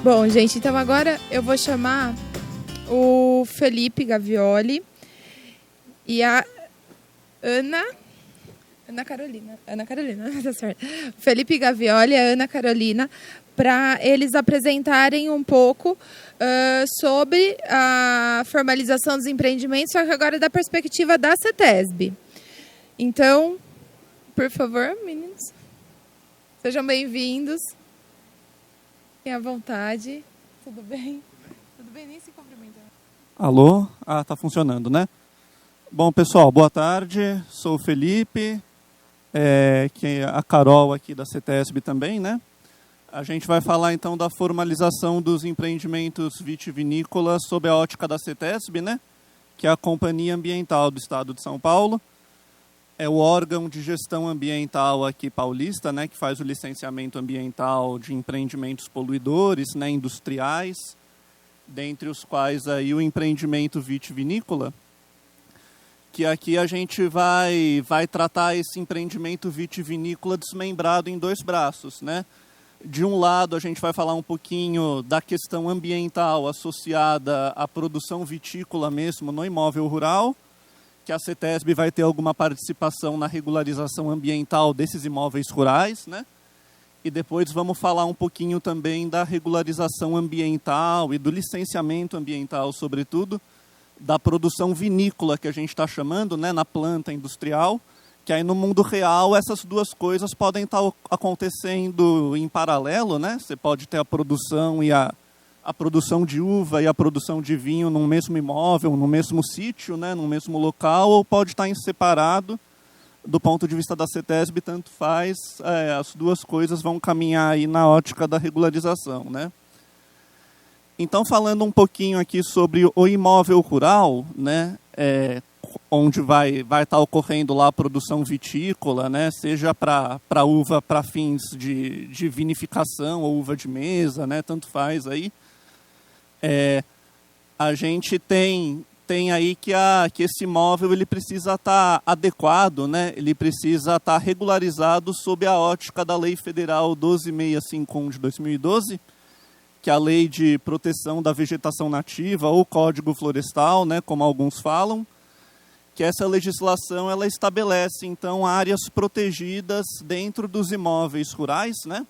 Bom, gente, então agora eu vou chamar o Felipe Gavioli e a Ana Carolina, tá certo. Felipe Gavioli e a Ana Carolina, para eles apresentarem um pouco sobre a formalização dos empreendimentos, só que agora da perspectiva da CETESB. Então, por favor, meninos, sejam bem-vindos. Fiquem à vontade. Tudo bem? Tudo bem? Nem se cumprimentar. Alô? Tá funcionando, né? Bom, pessoal, boa tarde. Sou o Felipe, a Carol aqui da CETESB também, né? A gente vai falar, então, da formalização dos empreendimentos vitivinícolas sob a ótica da CETESB, né? Que é a Companhia Ambiental do Estado de São Paulo. É o órgão de gestão ambiental aqui paulista, né, que faz o licenciamento ambiental de empreendimentos poluidores, né, industriais, dentre os quais aí o empreendimento vitivinícola, que aqui a gente vai tratar esse empreendimento vitivinícola desmembrado em dois braços, né? De um lado, a gente vai falar um pouquinho da questão ambiental associada à produção vitícola mesmo no imóvel rural, que a CETESB vai ter alguma participação na regularização ambiental desses imóveis rurais, né? E depois vamos falar um pouquinho também da regularização ambiental e do licenciamento ambiental, sobretudo, da produção vinícola, que a gente está chamando, né, na planta industrial, que aí no mundo real essas duas coisas podem estar acontecendo em paralelo, né? Você pode ter a produção e a produção de uva e a produção de vinho no mesmo imóvel, no mesmo sítio, né, no mesmo local, ou pode estar em separado. Do ponto de vista da CETESB, tanto faz, as duas coisas vão caminhar aí na ótica da regularização, né? Então, falando um pouquinho aqui sobre o imóvel rural, né, onde vai estar ocorrendo lá a produção vitícola, né, seja para uva para fins de vinificação ou uva de mesa, né, tanto faz aí. A gente tem aí que esse imóvel ele precisa estar adequado, né? Ele precisa estar regularizado sob a ótica da Lei Federal 12.651 de 2012, que é a Lei de Proteção da Vegetação Nativa, ou Código Florestal, né, como alguns falam, que essa legislação ela estabelece, então, áreas protegidas dentro dos imóveis rurais, né?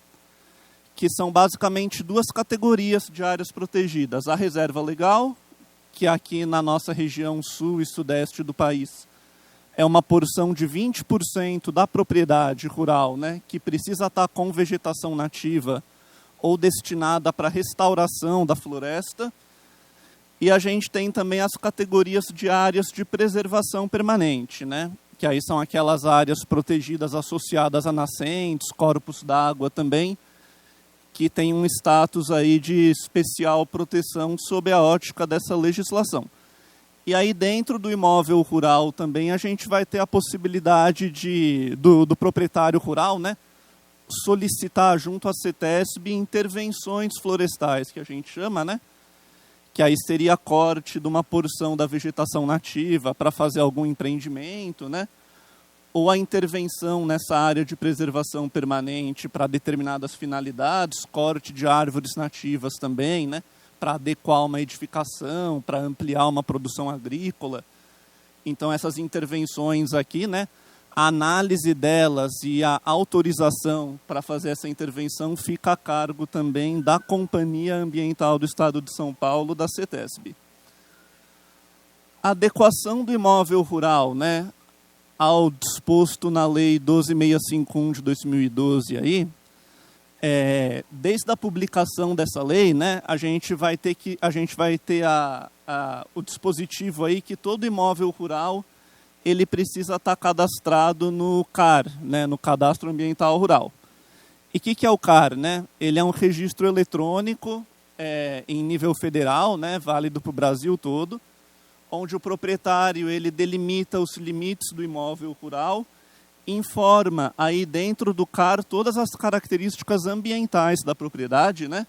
Que são basicamente duas categorias de áreas protegidas. A reserva legal, que aqui na nossa região sul e sudeste do país é uma porção de 20% da propriedade rural, né, que precisa estar com vegetação nativa ou destinada para restauração da floresta. E a gente tem também as categorias de áreas de preservação permanente, né, que aí são aquelas áreas protegidas associadas a nascentes, corpos d'água também, que tem um status aí de especial proteção sob a ótica dessa legislação. E aí dentro do imóvel rural também a gente vai ter a possibilidade do proprietário rural, né, solicitar junto à CETESB intervenções florestais, que a gente chama, né, que aí seria a corte de uma porção da vegetação nativa para fazer algum empreendimento, né, ou a intervenção nessa área de preservação permanente para determinadas finalidades, corte de árvores nativas também, né, para adequar uma edificação, para ampliar uma produção agrícola. Então, essas intervenções aqui, né, a análise delas e a autorização para fazer essa intervenção fica a cargo também da Companhia Ambiental do Estado de São Paulo, da CETESB. A adequação do imóvel rural, né, ao disposto na Lei 12.651 de 2012 aí, desde a publicação dessa lei, né, a gente vai ter o dispositivo aí que todo imóvel rural ele precisa estar cadastrado no CAR, né, no Cadastro Ambiental Rural. E o que é o CAR, né? Ele é um registro eletrônico em nível federal, né, válido para o Brasil todo, onde o proprietário ele delimita os limites do imóvel rural, informa aí dentro do CAR todas as características ambientais da propriedade, né?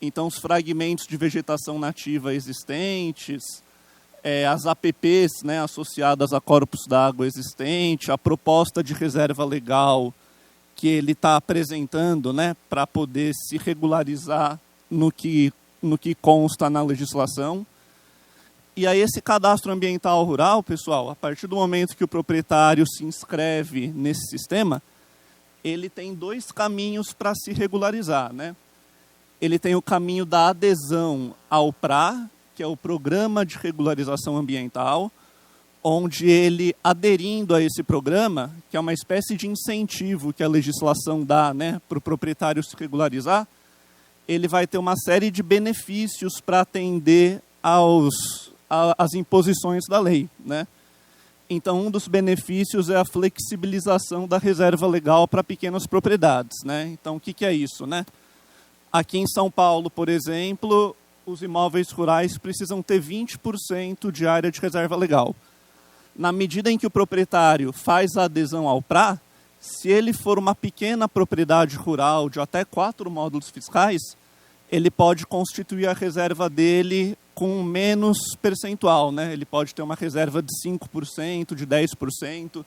Então, os fragmentos de vegetação nativa existentes, as APPs, né, associadas a corpos d'água existente, a proposta de reserva legal que ele está apresentando, né, para poder se regularizar no que consta na legislação. E aí esse cadastro ambiental rural, pessoal, a partir do momento que o proprietário se inscreve nesse sistema, ele tem 2 caminhos para se regularizar, né? Ele tem o caminho da adesão ao PRA, que é o Programa de Regularização Ambiental, onde ele, aderindo a esse programa, que é uma espécie de incentivo que a legislação dá, né, para o proprietário se regularizar, ele vai ter uma série de benefícios para atender às imposições da lei, né? Então, um dos benefícios é a flexibilização da reserva legal para pequenas propriedades, né? Então, o que é isso, né? Aqui em São Paulo, por exemplo, os imóveis rurais precisam ter 20% de área de reserva legal. Na medida em que o proprietário faz a adesão ao PRA, se ele for uma pequena propriedade rural de até 4 módulos fiscais, ele pode constituir a reserva dele com menos percentual, né? Ele pode ter uma reserva de 5%, de 10%.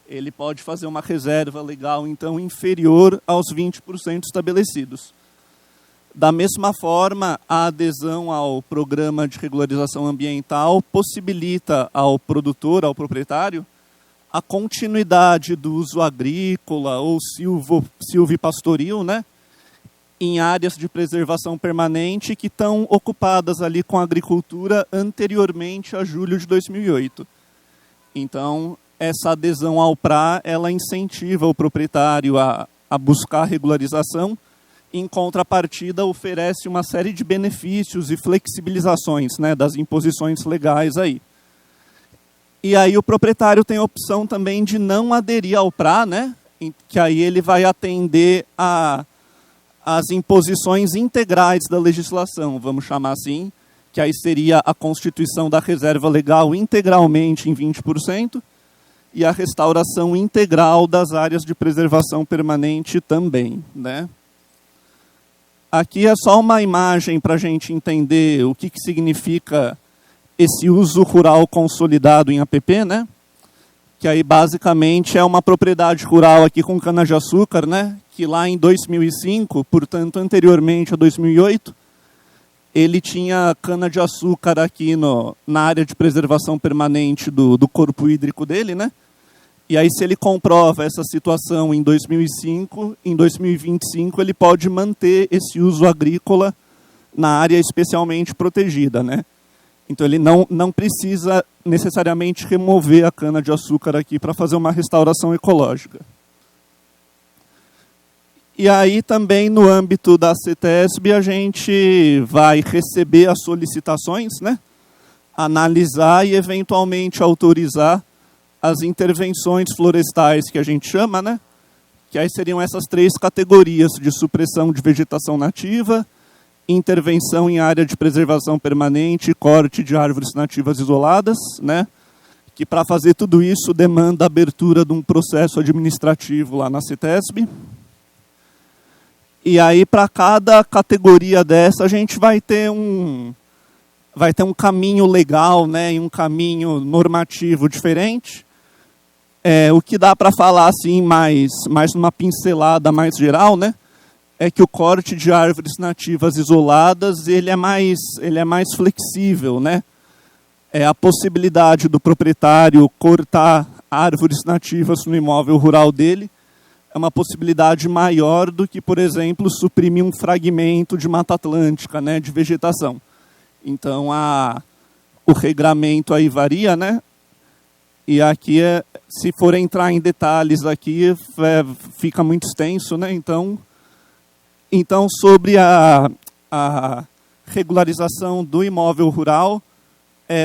Ele pode fazer uma reserva legal, então, inferior aos 20% estabelecidos. Da mesma forma, a adesão ao programa de regularização ambiental possibilita ao produtor, ao proprietário, a continuidade do uso agrícola ou silvopastoril, né, em áreas de preservação permanente que estão ocupadas ali com a agricultura anteriormente a julho de 2008. Então, essa adesão ao PRA, ela incentiva o proprietário a buscar regularização. Em contrapartida, oferece uma série de benefícios e flexibilizações, né, das imposições legais aí. E aí o proprietário tem a opção também de não aderir ao PRA, né, que aí ele vai atender às imposições integrais da legislação, vamos chamar assim, que aí seria a constituição da reserva legal integralmente em 20% e a restauração integral das áreas de preservação permanente também, né? Aqui é só uma imagem para a gente entender o que significa esse uso rural consolidado em APP, né? Que aí basicamente é uma propriedade rural aqui com cana-de-açúcar, né? Que lá em 2005, portanto anteriormente a 2008, ele tinha cana-de-açúcar aqui na área de preservação permanente do corpo hídrico dele, né? E aí, se ele comprova essa situação em 2005, em 2025 ele pode manter esse uso agrícola na área especialmente protegida, né? Então ele não precisa necessariamente remover a cana-de-açúcar aqui para fazer uma restauração ecológica. E aí também no âmbito da CETESB a gente vai receber as solicitações, né? Analisar e eventualmente autorizar as intervenções florestais que a gente chama, né? Que aí seriam essas 3 categorias de supressão de vegetação nativa, intervenção em área de preservação permanente, corte de árvores nativas isoladas, né? Que para fazer tudo isso demanda a abertura de um processo administrativo lá na CETESB. E aí para cada categoria dessa a gente vai ter um caminho legal, né? E um caminho normativo diferente. O que dá para falar assim, mais numa pincelada mais geral, né, é que o corte de árvores nativas isoladas ele é mais flexível, né? A possibilidade do proprietário cortar árvores nativas no imóvel rural dele é uma possibilidade maior do que, por exemplo, suprimir um fragmento de Mata Atlântica, né, de vegetação. Então o regramento aí varia, né? E aqui, se for entrar em detalhes aqui, fica muito extenso, né? Então sobre a regularização do imóvel rural,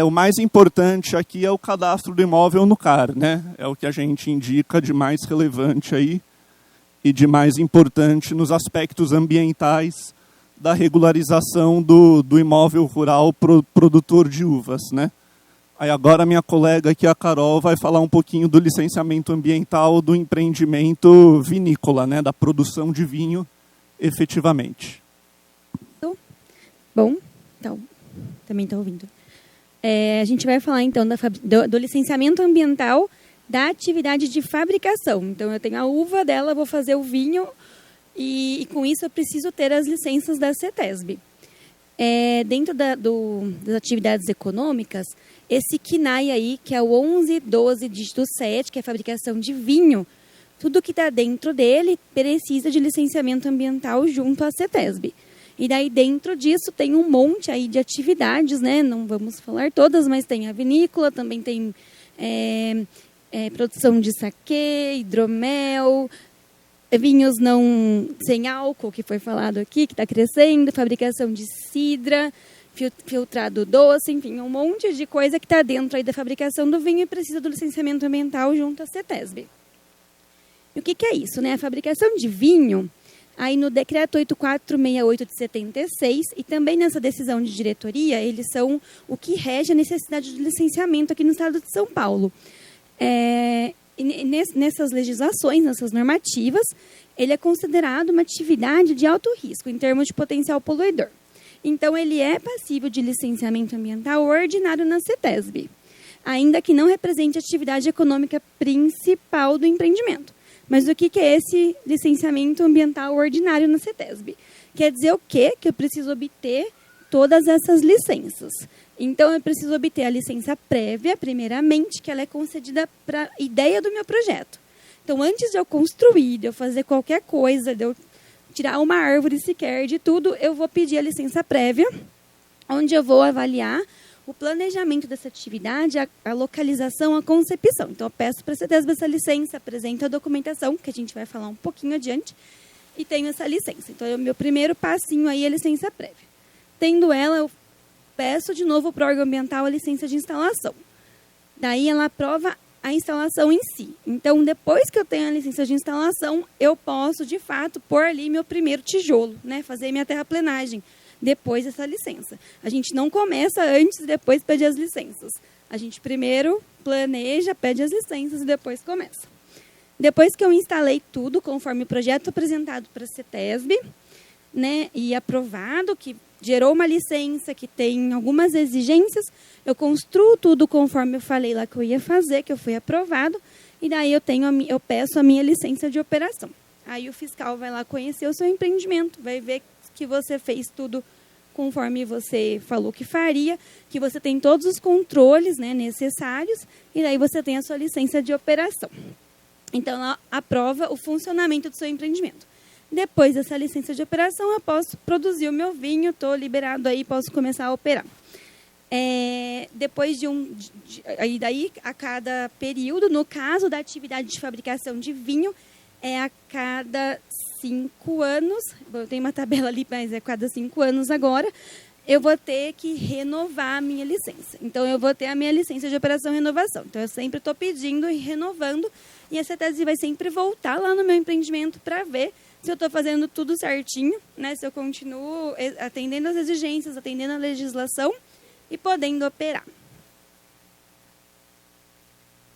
o mais importante aqui é o cadastro do imóvel no CAR, né? É o que a gente indica de mais relevante aí e de mais importante nos aspectos ambientais da regularização do imóvel rural produtor de uvas, né? Aí agora minha colega aqui, a Carol, vai falar um pouquinho do licenciamento ambiental do empreendimento vinícola, né, da produção de vinho, efetivamente. Bom, então, também está ouvindo. A gente vai falar, então, do licenciamento ambiental da atividade de fabricação. Então, eu tenho a uva dela, vou fazer o vinho E com isso eu preciso ter as licenças da CETESB. Dentro das atividades econômicas, esse CNAE aí, que é o 1112 dígito 7, que é a fabricação de vinho, tudo que está dentro dele precisa de licenciamento ambiental junto à CETESB. E daí dentro disso tem um monte aí de atividades, né? Não vamos falar todas, mas tem a vinícola, também tem produção de saquê, hidromel, vinhos não sem álcool, que foi falado aqui, que está crescendo, fabricação de cidra, filtrado doce, enfim, um monte de coisa que está dentro aí da fabricação do vinho e precisa do licenciamento ambiental junto à CETESB. E o que é isso, né? A fabricação de vinho, aí no Decreto 8468 de 76, e também nessa decisão de diretoria, eles são o que rege a necessidade de licenciamento aqui no estado de São Paulo. Nessas legislações, nessas normativas, ele é considerado uma atividade de alto risco, em termos de potencial poluidor. Então, ele é passível de licenciamento ambiental ordinário na CETESB, ainda que não represente a atividade econômica principal do empreendimento. Mas o que é esse licenciamento ambiental ordinário na CETESB? Quer dizer o quê? Que eu preciso obter todas essas licenças. Então, eu preciso obter a licença prévia, primeiramente, que ela é concedida para a ideia do meu projeto. Então, antes de eu construir, de eu fazer qualquer coisa, de eu tirar uma árvore sequer, de tudo, eu vou pedir a licença prévia, onde eu vou avaliar o planejamento dessa atividade, a localização, a concepção. Então, eu peço para a CETESB essa licença, apresento a documentação, que a gente vai falar um pouquinho adiante, e tenho essa licença. Então, o meu primeiro passinho aí é a licença prévia. Tendo ela, eu peço de novo para o órgão ambiental a licença de instalação. Daí, ela aprova a instalação em si. Então, depois que eu tenho a licença de instalação, eu posso, de fato, pôr ali meu primeiro tijolo, né? Fazer minha terraplenagem. Depois dessa licença. A gente não começa antes e depois pede as licenças. A gente primeiro planeja, pede as licenças e depois começa. Depois que eu instalei tudo, conforme o projeto apresentado para a CETESB, né, e aprovado, que gerou uma licença, que tem algumas exigências, eu construo tudo conforme eu falei lá que eu ia fazer, que eu fui aprovado, e daí eu peço a minha licença de operação. Aí o fiscal vai lá conhecer o seu empreendimento, vai ver que você fez tudo conforme você falou que faria, que você tem todos os controles, né, necessários, e daí você tem a sua licença de operação. Então, ela aprova o funcionamento do seu empreendimento. Depois dessa licença de operação, eu posso produzir o meu vinho, estou liberado aí, posso começar a operar. Depois daí, a cada período, no caso da atividade de fabricação de vinho, é a cada 5 anos, eu tenho uma tabela ali, mas é cada 5 anos agora, eu vou ter que renovar a minha licença. Então, eu vou ter a minha licença de operação e renovação. Então, eu sempre estou pedindo e renovando, e a CETESB vai sempre voltar lá no meu empreendimento para ver se eu estou fazendo tudo certinho, né? Se eu continuo atendendo as exigências, atendendo a legislação e podendo operar.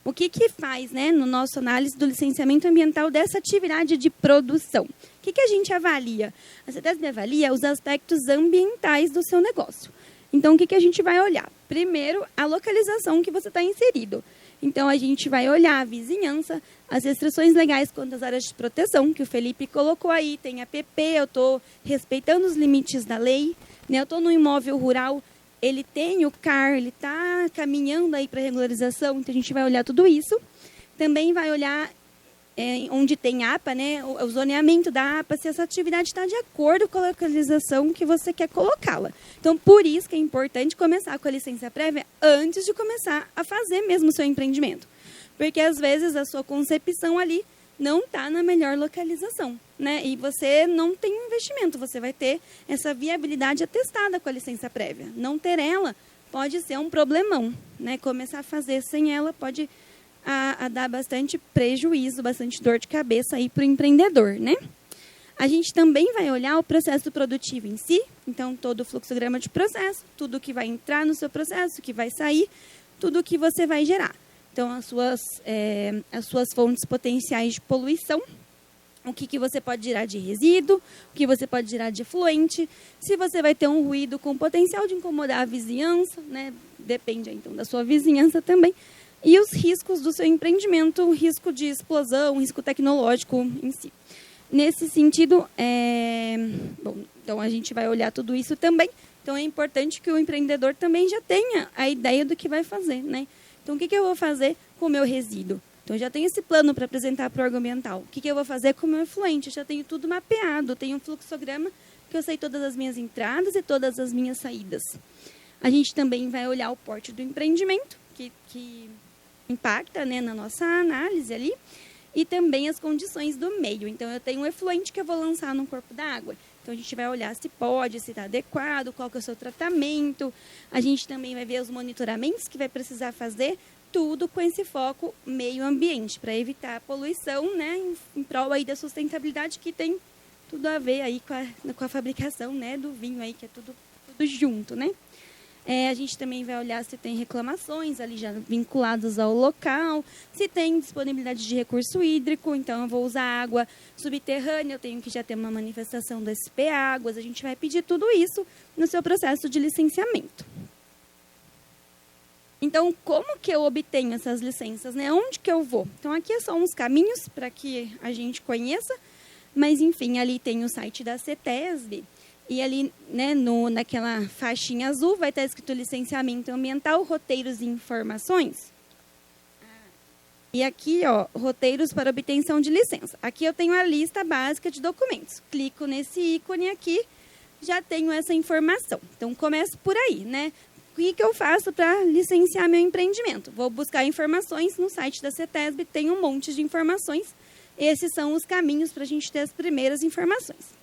O que faz, né, no nosso análise do licenciamento ambiental dessa atividade de produção? O que a gente avalia? A CETESB avalia os aspectos ambientais do seu negócio. Então, o que a gente vai olhar? Primeiro, a localização que você está inserido. Então, a gente vai olhar a vizinhança, as restrições legais quanto às áreas de proteção, que o Felipe colocou aí, tem APP, eu estou respeitando os limites da lei, né? Eu estou no imóvel rural, ele tem o CAR, ele está caminhando aí para regularização, então a gente vai olhar tudo isso. Também vai olhar onde tem APA, né, o zoneamento da APA, se essa atividade está de acordo com a localização que você quer colocá-la. Então, por isso que é importante começar com a licença prévia antes de começar a fazer mesmo o seu empreendimento. Porque, às vezes, a sua concepção ali não está na melhor localização, né? E você não tem investimento, você vai ter essa viabilidade atestada com a licença prévia. Não ter ela pode ser um problemão, né? Começar a fazer sem ela pode a dar bastante prejuízo, bastante dor de cabeça aí para o empreendedor, né? A gente também vai olhar o processo produtivo em si, então todo o fluxograma de processo, tudo que vai entrar no seu processo, que vai sair, tudo que você vai gerar. Então, as suas fontes potenciais de poluição, o que você pode gerar de resíduo, o que você pode gerar de efluente, se você vai ter um ruído com potencial de incomodar a vizinhança, né? Depende, então, da sua vizinhança também, e os riscos do seu empreendimento, o risco de explosão, o risco tecnológico em si. Nesse sentido, bom, então a gente vai olhar tudo isso também. Então é importante que o empreendedor também já tenha a ideia do que vai fazer, né? Então o que eu vou fazer com o meu resíduo? Então eu já tenho esse plano para apresentar para o órgão ambiental. O que eu vou fazer com o meu efluente? Eu já tenho tudo mapeado, tenho um fluxograma que eu sei todas as minhas entradas e todas as minhas saídas. A gente também vai olhar o porte do empreendimento, que impacta, né, na nossa análise ali, e também as condições do meio. Então, eu tenho um efluente que eu vou lançar no corpo da água. Então, a gente vai olhar se pode, se está adequado, qual que é o seu tratamento. A gente também vai ver os monitoramentos que vai precisar fazer, tudo com esse foco meio ambiente, para evitar a poluição, né, em prol aí da sustentabilidade, que tem tudo a ver aí com a fabricação, né, do vinho aí, que é tudo junto, né? A gente também vai olhar se tem reclamações ali já vinculadas ao local, se tem disponibilidade de recurso hídrico, então eu vou usar água subterrânea, eu tenho que já ter uma manifestação do SP Águas, a gente vai pedir tudo isso no seu processo de licenciamento. Então, como que eu obtenho essas licenças, né? Onde que eu vou? Então, aqui são uns caminhos para que a gente conheça, mas, enfim, ali tem o site da CETESB, e ali, né, naquela faixinha azul, vai estar escrito licenciamento ambiental, roteiros e informações. E aqui, ó, roteiros para obtenção de licença. Aqui eu tenho a lista básica de documentos. Clico nesse ícone aqui, já tenho essa informação. Então, começo por aí, né? O que eu faço para licenciar meu empreendimento? Vou buscar informações no site da CETESB, tem um monte de informações. Esses são os caminhos para a gente ter as primeiras informações.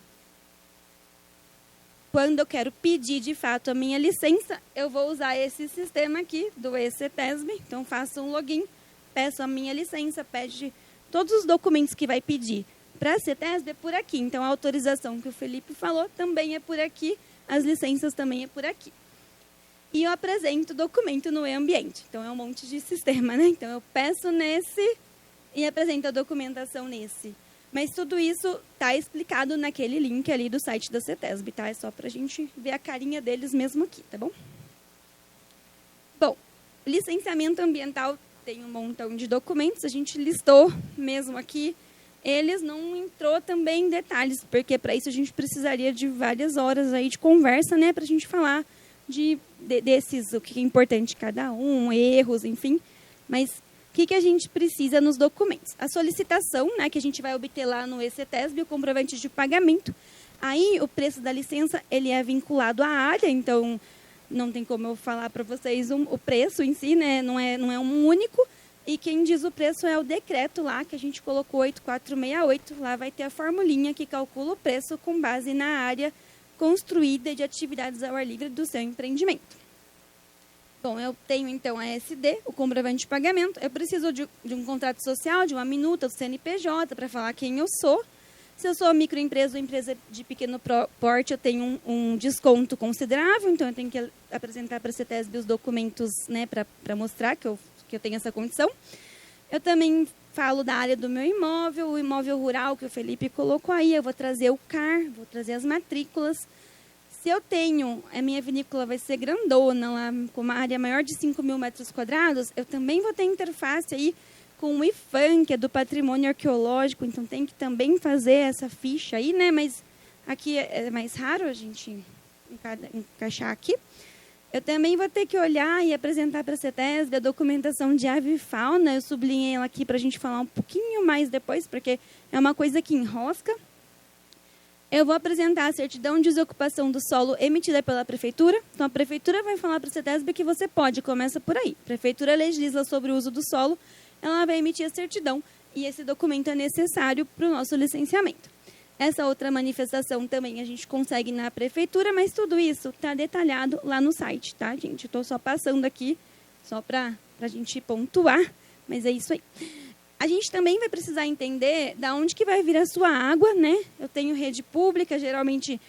Quando eu quero pedir, de fato, a minha licença, eu vou usar esse sistema aqui do eCETESB. Então, faço um login, peço a minha licença, pede todos os documentos que vai pedir para a CETESB é por aqui. Então, a autorização que o Felipe falou também é por aqui, as licenças também é por aqui. E eu apresento o documento no e-ambiente. Então, é um monte de sistema, né? Então, eu peço nesse e apresento a documentação nesse. Mas tudo isso está explicado naquele link ali do site da CETESB, tá? É só para a gente ver a carinha deles mesmo aqui, tá bom? Bom, licenciamento ambiental tem um montão de documentos, a gente listou mesmo aqui. Eles não entrou também em detalhes, porque para isso a gente precisaria de várias horas aí de conversa, né? Para a gente falar desses, o que é importante cada um, erros, enfim. Mas o que a gente precisa nos documentos? A solicitação, né, que a gente vai obter lá no eCETESB, o comprovante de pagamento. Aí, o preço da licença, ele é vinculado à área, então não tem como eu falar para vocês o preço em si, né, não é um único. E quem diz o preço é o decreto lá, que a gente colocou 8468. Lá vai ter a formulinha que calcula o preço com base na área construída de atividades ao ar livre do seu empreendimento. Bom, eu tenho, então, a SD, o comprovante de pagamento. Eu preciso de um contrato social, de uma minuta do CNPJ, para falar quem eu sou. Se eu sou microempresa ou empresa de pequeno porte, eu tenho um desconto considerável, então eu tenho que apresentar para a CETESB os documentos, né, para mostrar que eu tenho essa condição. Eu também falo da área do meu imóvel, o imóvel rural que o Felipe colocou aí, eu vou trazer o CAR, vou trazer as matrículas. Se eu tenho, a minha vinícola vai ser grandona, lá, com uma área maior de 5.000 metros quadrados, eu também vou ter interface aí com o IFAM, que é do patrimônio arqueológico, então tem que também fazer essa ficha aí, né? Mas aqui é mais raro a gente encaixar aqui. Eu também vou ter que olhar e apresentar para a CETESB a documentação de ave e fauna. Eu sublinhei ela aqui para a gente falar um pouquinho mais depois, porque é uma coisa que enrosca. Eu vou apresentar a certidão de desocupação do solo emitida pela Prefeitura. Então, a Prefeitura vai falar para a CETESB que você pode, começa por aí. A Prefeitura legisla sobre o uso do solo, ela vai emitir a certidão e esse documento é necessário para o nosso licenciamento. Essa outra manifestação também a gente consegue na Prefeitura, mas tudo isso está detalhado lá no site, tá, gente? Estou só passando aqui, só para a gente pontuar, mas é isso aí. A gente também vai precisar entender de onde que vai vir a sua água, né? Eu tenho rede pública, geralmente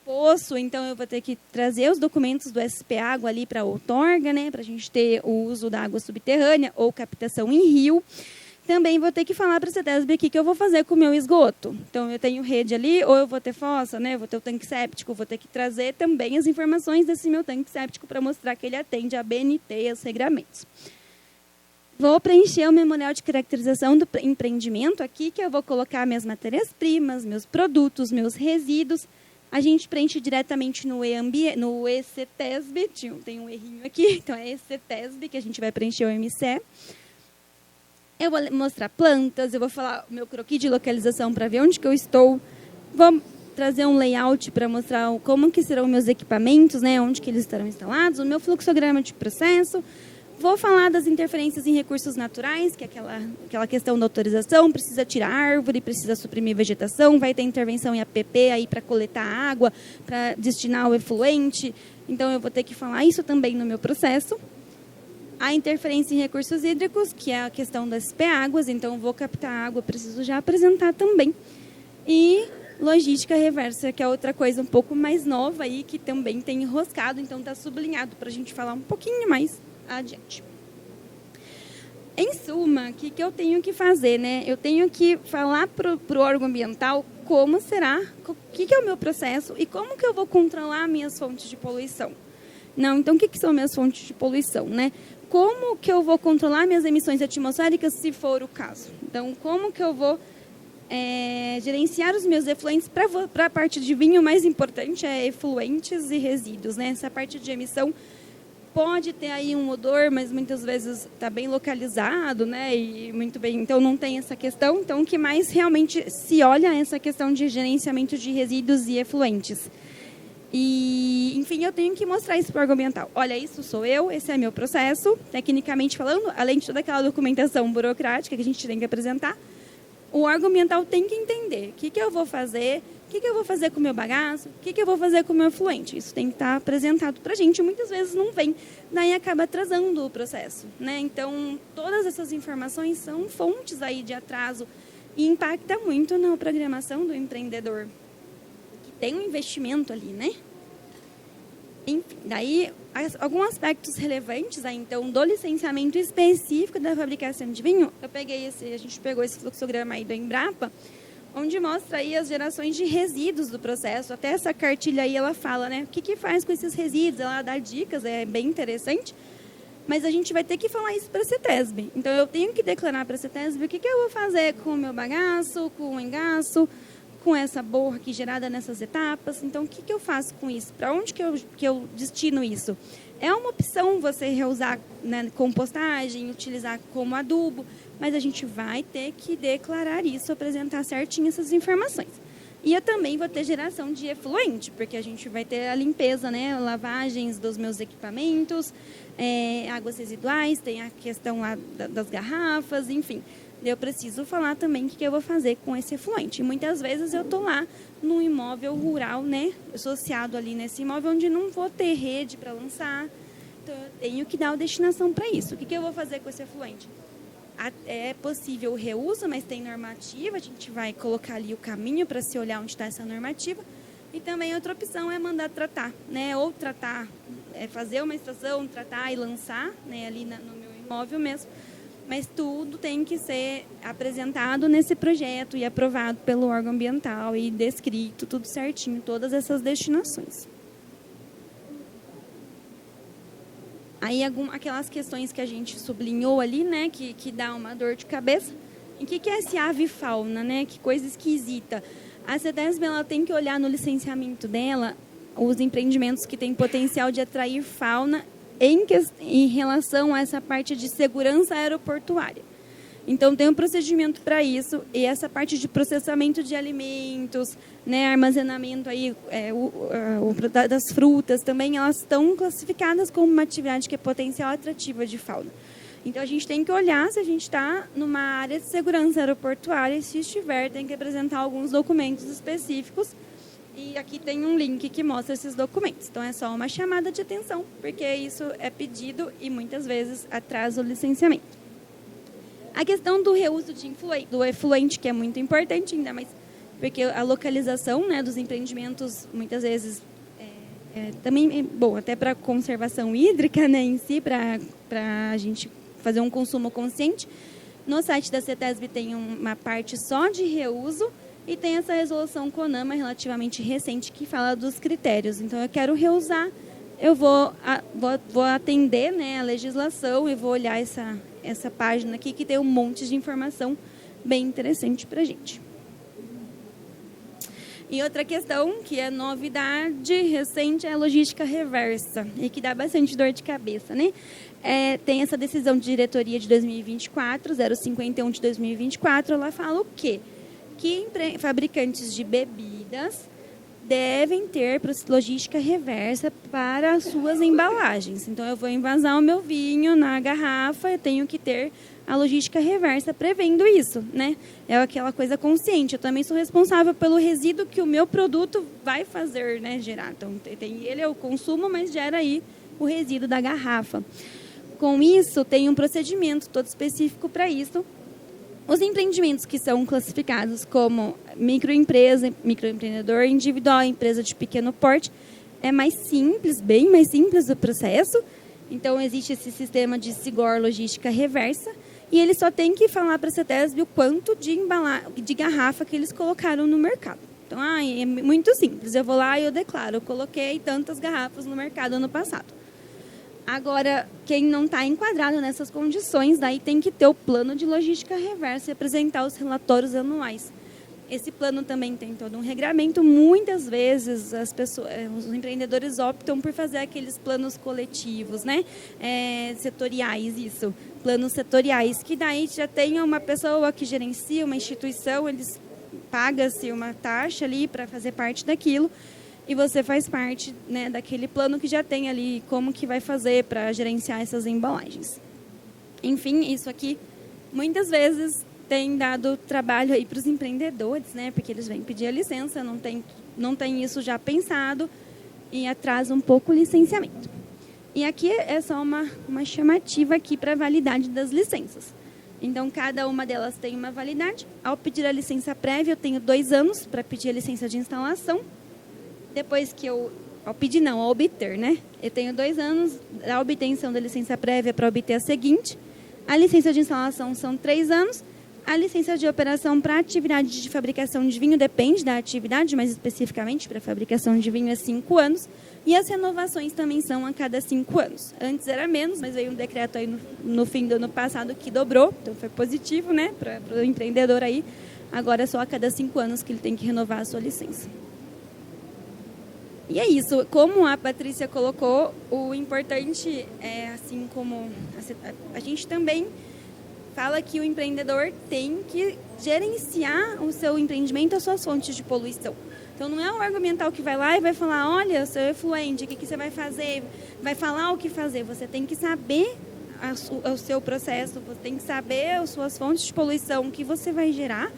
poço, então eu vou ter que trazer os documentos do SP Água ali para a outorga, né? Para a gente ter o uso da água subterrânea ou captação em rio. Também vou ter que falar para a CETESB aqui que eu vou fazer com o meu esgoto. Então, eu tenho rede ali, ou eu vou ter fossa, né? Eu vou ter o tanque séptico, vou ter que trazer também as informações desse meu tanque séptico para mostrar que ele atende a BNT e aos regramentos. Vou preencher o memorial de caracterização do empreendimento aqui, que eu vou colocar minhas matérias-primas, meus produtos, meus resíduos. A gente preenche diretamente no ECTESB, tem um errinho aqui, então é ECTESB que a gente vai preencher o MCE. Eu vou mostrar plantas, eu vou falar o meu croquis de localização para ver onde que eu estou. Vou trazer um layout para mostrar como que serão meus equipamentos, né, onde que eles estarão instalados, o meu fluxograma de processo. Vou falar das interferências em recursos naturais, que é aquela questão da autorização, precisa tirar árvore, precisa suprimir vegetação, vai ter intervenção em APP aí para coletar água, para destinar o efluente. Então, eu vou ter que falar isso também no meu processo. A interferência em recursos hídricos, que é a questão das PAguas, então vou captar água, preciso já apresentar também. E logística reversa, que é outra coisa um pouco mais nova aí, que também tem enroscado, então está sublinhado para a gente falar um pouquinho mais adiante. Em suma, o que eu tenho que fazer, né? Eu tenho que falar para o órgão ambiental como será, o que é o meu processo e como que eu vou controlar minhas fontes de poluição. Não, então o que são minhas fontes de poluição, né? Como que eu vou controlar minhas emissões atmosféricas, se for o caso? Então, como que eu vou gerenciar os meus efluentes? Para a parte de vinho, o mais importante é efluentes e resíduos, né? Essa parte de emissão pode ter aí um odor, mas muitas vezes está bem localizado, né? E muito bem, então não tem essa questão. Então, o que mais realmente se olha é essa questão de gerenciamento de resíduos e efluentes. E, enfim, eu tenho que mostrar isso para o órgão ambiental. Olha, isso sou eu, esse é meu processo, tecnicamente falando, além de toda aquela documentação burocrática que a gente tem que apresentar, o órgão ambiental tem que entender o que eu vou fazer, o que eu vou fazer com o meu bagaço, o que eu vou fazer com o meu efluente. Isso tem que estar apresentado para a gente. Muitas vezes não vem, daí acaba atrasando o processo, né? Então, todas essas informações são fontes aí de atraso e impacta muito na programação do empreendedor, que tem um investimento ali, né? Enfim, daí, alguns aspectos relevantes aí, então, do licenciamento específico da fabricação de vinho. A gente pegou esse fluxograma aí do Embrapa, onde mostra aí as gerações de resíduos do processo. Até essa cartilha aí, ela fala, né, o que faz com esses resíduos, ela dá dicas, é bem interessante, mas a gente vai ter que falar isso para a CETESB. Então, eu tenho que declarar para a CETESB o que eu vou fazer com o meu bagaço, com o engaço, com essa borra aqui gerada nessas etapas. Então, o que eu faço com isso? Para onde que eu destino isso? É uma opção você reusar, né, compostagem, utilizar como adubo, mas a gente vai ter que declarar isso, apresentar certinho essas informações. E eu também vou ter geração de efluente, porque a gente vai ter a limpeza, né, lavagens dos meus equipamentos, águas residuais, tem a questão lá das garrafas, enfim. Eu preciso falar também o que eu vou fazer com esse efluente. E muitas vezes eu estou lá num imóvel rural, né, associado ali nesse imóvel, onde não vou ter rede para lançar. Então, eu tenho que dar a destinação para isso. O que eu vou fazer com esse efluente? É possível o reuso, mas tem normativa. A gente vai colocar ali o caminho para se olhar onde está essa normativa. E também outra opção é mandar tratar, né, ou tratar, fazer uma extração, tratar e lançar, né, ali no meu imóvel mesmo. Mas tudo tem que ser apresentado nesse projeto e aprovado pelo órgão ambiental e descrito tudo certinho, todas essas destinações. Aí aquelas questões que a gente sublinhou ali, né, que dá uma dor de cabeça. E o que é esse avifauna, né? Que coisa esquisita. A CETESB, ela tem que olhar no licenciamento dela os empreendimentos que têm potencial de atrair fauna em relação a essa parte de segurança aeroportuária. Então, tem um procedimento para isso, e essa parte de processamento de alimentos, né, armazenamento aí, das frutas também, elas estão classificadas como uma atividade que é potencial atrativa de fauna. Então, a gente tem que olhar se a gente está numa área de segurança aeroportuária, e se estiver, tem que apresentar alguns documentos específicos. E aqui tem um link que mostra esses documentos. Então, é só uma chamada de atenção, porque isso é pedido e muitas vezes atrasa o licenciamento. A questão do reuso do efluente, que é muito importante, ainda mais porque a localização, né, dos empreendimentos, muitas vezes, também, bom, até para conservação hídrica, né, em si, para a gente fazer um consumo consciente. No site da CETESB tem uma parte só de reuso, e tem essa resolução CONAMA relativamente recente que fala dos critérios. Então, eu quero reusar, eu vou atender, né, a legislação e vou olhar essa página aqui que tem um monte de informação bem interessante para a gente. E outra questão, que é novidade recente, é a logística reversa, e que dá bastante dor de cabeça, né? Tem essa decisão de diretoria de 2024, 051 de 2024, ela fala o quê? Que fabricantes de bebidas devem ter logística reversa para as suas embalagens. Então, eu vou envasar o meu vinho na garrafa, eu tenho que ter a logística reversa prevendo isso, né? É aquela coisa consciente. Eu também sou responsável pelo resíduo que o meu produto vai fazer, né, gerar. Então, ele é o consumo, mas gera aí o resíduo da garrafa. Com isso, tem um procedimento todo específico para isso. Os empreendimentos que são classificados como microempresa, microempreendedor individual, empresa de pequeno porte, é mais simples, bem mais simples o processo. Então, existe esse sistema de SIGOR, logística reversa, e eles só têm que falar para a CETESB o quanto de garrafa que eles colocaram no mercado. Então, é muito simples. Eu vou lá e eu declaro, eu coloquei tantas garrafas no mercado ano passado. Agora, quem não está enquadrado nessas condições, daí tem que ter o plano de logística reversa e apresentar os relatórios anuais. Esse plano também tem todo um regramento. Muitas vezes os empreendedores optam por fazer aqueles planos coletivos, né? Setoriais, isso. Planos setoriais, que daí já tem uma pessoa que gerencia uma instituição, eles paga-se uma taxa ali para fazer parte daquilo, e você faz parte, né, daquele plano que já tem ali como que vai fazer para gerenciar essas embalagens. Enfim, isso aqui muitas vezes tem dado trabalho aí para os empreendedores, né, porque eles vêm pedir a licença, não tem isso já pensado e atrasa um pouco o licenciamento. E aqui é só uma chamativa aqui para a validade das licenças. Então, cada uma delas tem uma validade. Ao pedir a licença prévia, eu tenho 2 anos para pedir a licença de instalação. Depois que ao obter, né? Eu tenho 2 anos da obtenção da licença prévia para obter a seguinte. A licença de instalação são 3 anos. A licença de operação para atividade de fabricação de vinho depende da atividade, mas especificamente para a fabricação de vinho é 5 anos. E as renovações também são a cada 5 anos. Antes era menos, mas veio um decreto aí no fim do ano passado que dobrou. Então foi positivo, né, para o empreendedor aí. Agora é só a cada 5 anos que ele tem que renovar a sua licença. E é isso. Como a Patrícia colocou, o importante é, assim como a gente também fala que o empreendedor tem que gerenciar o seu empreendimento, as suas fontes de poluição. Então, não é o argumental que vai lá e vai falar, olha, seu efluente, o que você vai fazer? Vai falar o que fazer. Você tem que saber o seu processo, você tem que saber as suas fontes de poluição que você vai gerar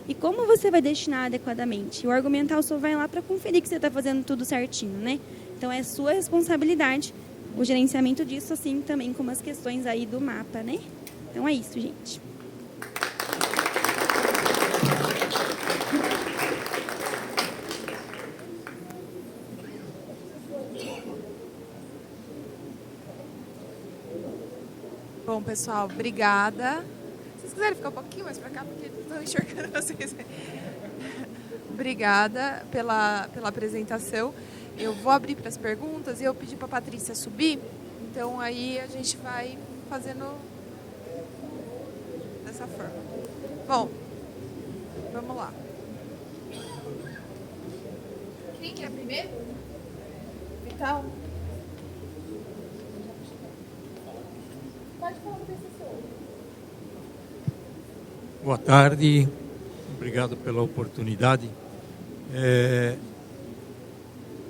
e como você vai destinar adequadamente. O argumental só vai lá para conferir que você está fazendo tudo certinho, né? Então, é sua responsabilidade o gerenciamento disso, assim também como as questões aí do mapa, né? Então, é isso, gente. Bom, pessoal, obrigada. Se vocês quiserem ficar um pouquinho mais para cá, porque não estou enxergando vocês. Obrigada pela apresentação. Eu vou abrir para as perguntas e eu pedi para a Patrícia subir. Então, aí a gente vai fazendo dessa forma. Bom, vamos lá. Quem quer primeiro? Vital? Pode falar, professor. Boa tarde, obrigado pela oportunidade.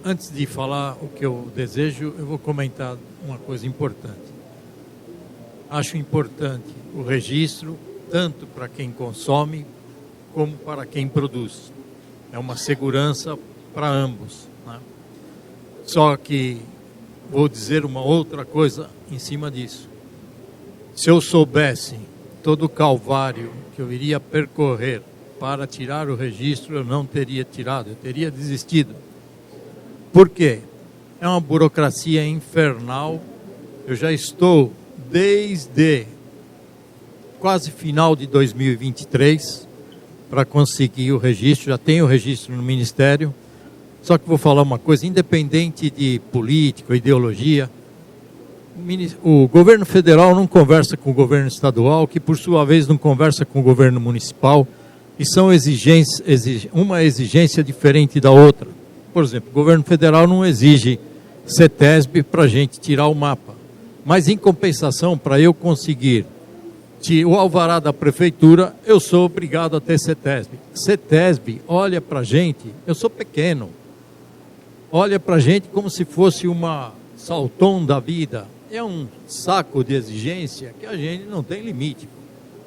Antes de falar o que eu desejo, eu vou comentar uma coisa importante. Acho importante o registro, tanto para quem consome, como para quem produz. É uma segurança para ambos, né? Só que vou dizer uma outra coisa em cima disso. Se eu soubesse todo o calvário que eu iria percorrer para tirar o registro, eu não teria tirado, eu teria desistido. Por quê? É uma burocracia infernal. Eu já estou desde quase final de 2023 para conseguir o registro, já tenho o registro no Ministério. Só que vou falar uma coisa, independente de política ou ideologia, o governo federal não conversa com o governo estadual, que por sua vez não conversa com o governo municipal, e são uma exigência diferente da outra. Por exemplo, o governo federal não exige CETESB para a gente tirar o mapa, mas em compensação, para eu conseguir o alvará da prefeitura, eu sou obrigado a ter CETESB. CETESB olha para a gente, eu sou pequeno, olha para a gente como se fosse uma Salton da vida. É um saco de exigência que a gente não tem limite.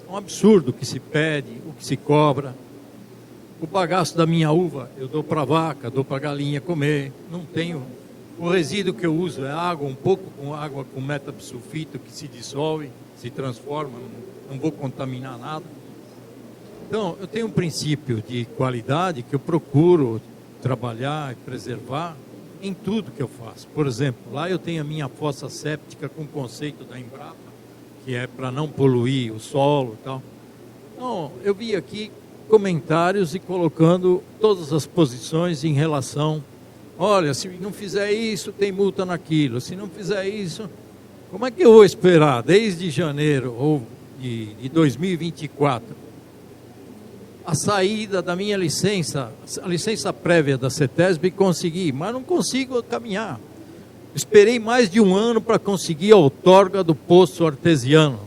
É um absurdo o que se pede, o que se cobra. O bagaço da minha uva eu dou para a vaca, dou para a galinha comer. Não tenho. O resíduo que eu uso é água, um pouco com água com metabisulfito que se dissolve, se transforma, não vou contaminar nada. Então, eu tenho um princípio de qualidade que eu procuro trabalhar e preservar em tudo que eu faço. Por exemplo, lá eu tenho a minha fossa séptica com o conceito da Embrapa, que é para não poluir o solo e tal. Então, eu vi aqui comentários e colocando todas as posições em relação, olha, se não fizer isso, tem multa naquilo, se não fizer isso, como é que eu vou esperar desde janeiro ou de 2024 a saída da minha licença, a licença prévia da CETESB e conseguir, mas não consigo caminhar. Esperei mais de um ano para conseguir a outorga do poço artesiano.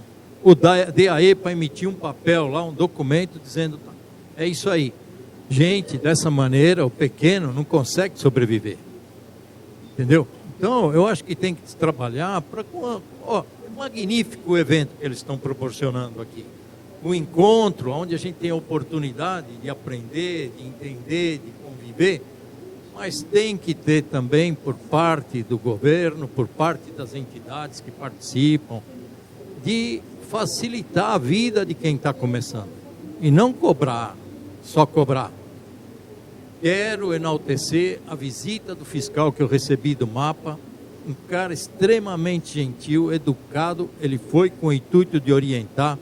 O DAE para emitir um papel lá, um documento dizendo, é isso aí. Gente, dessa maneira, o pequeno não consegue sobreviver. Entendeu? Então, eu acho que tem que se trabalhar para... um magnífico evento que eles estão proporcionando aqui. Um encontro onde a gente tem a oportunidade de aprender, de entender, de conviver, mas tem que ter também por parte do governo, por parte das entidades que participam, de facilitar a vida de quem está começando. E não cobrar, só cobrar. Quero enaltecer a visita do fiscal que eu recebi do MAPA, um cara extremamente gentil, educado, ele foi com o intuito de orientar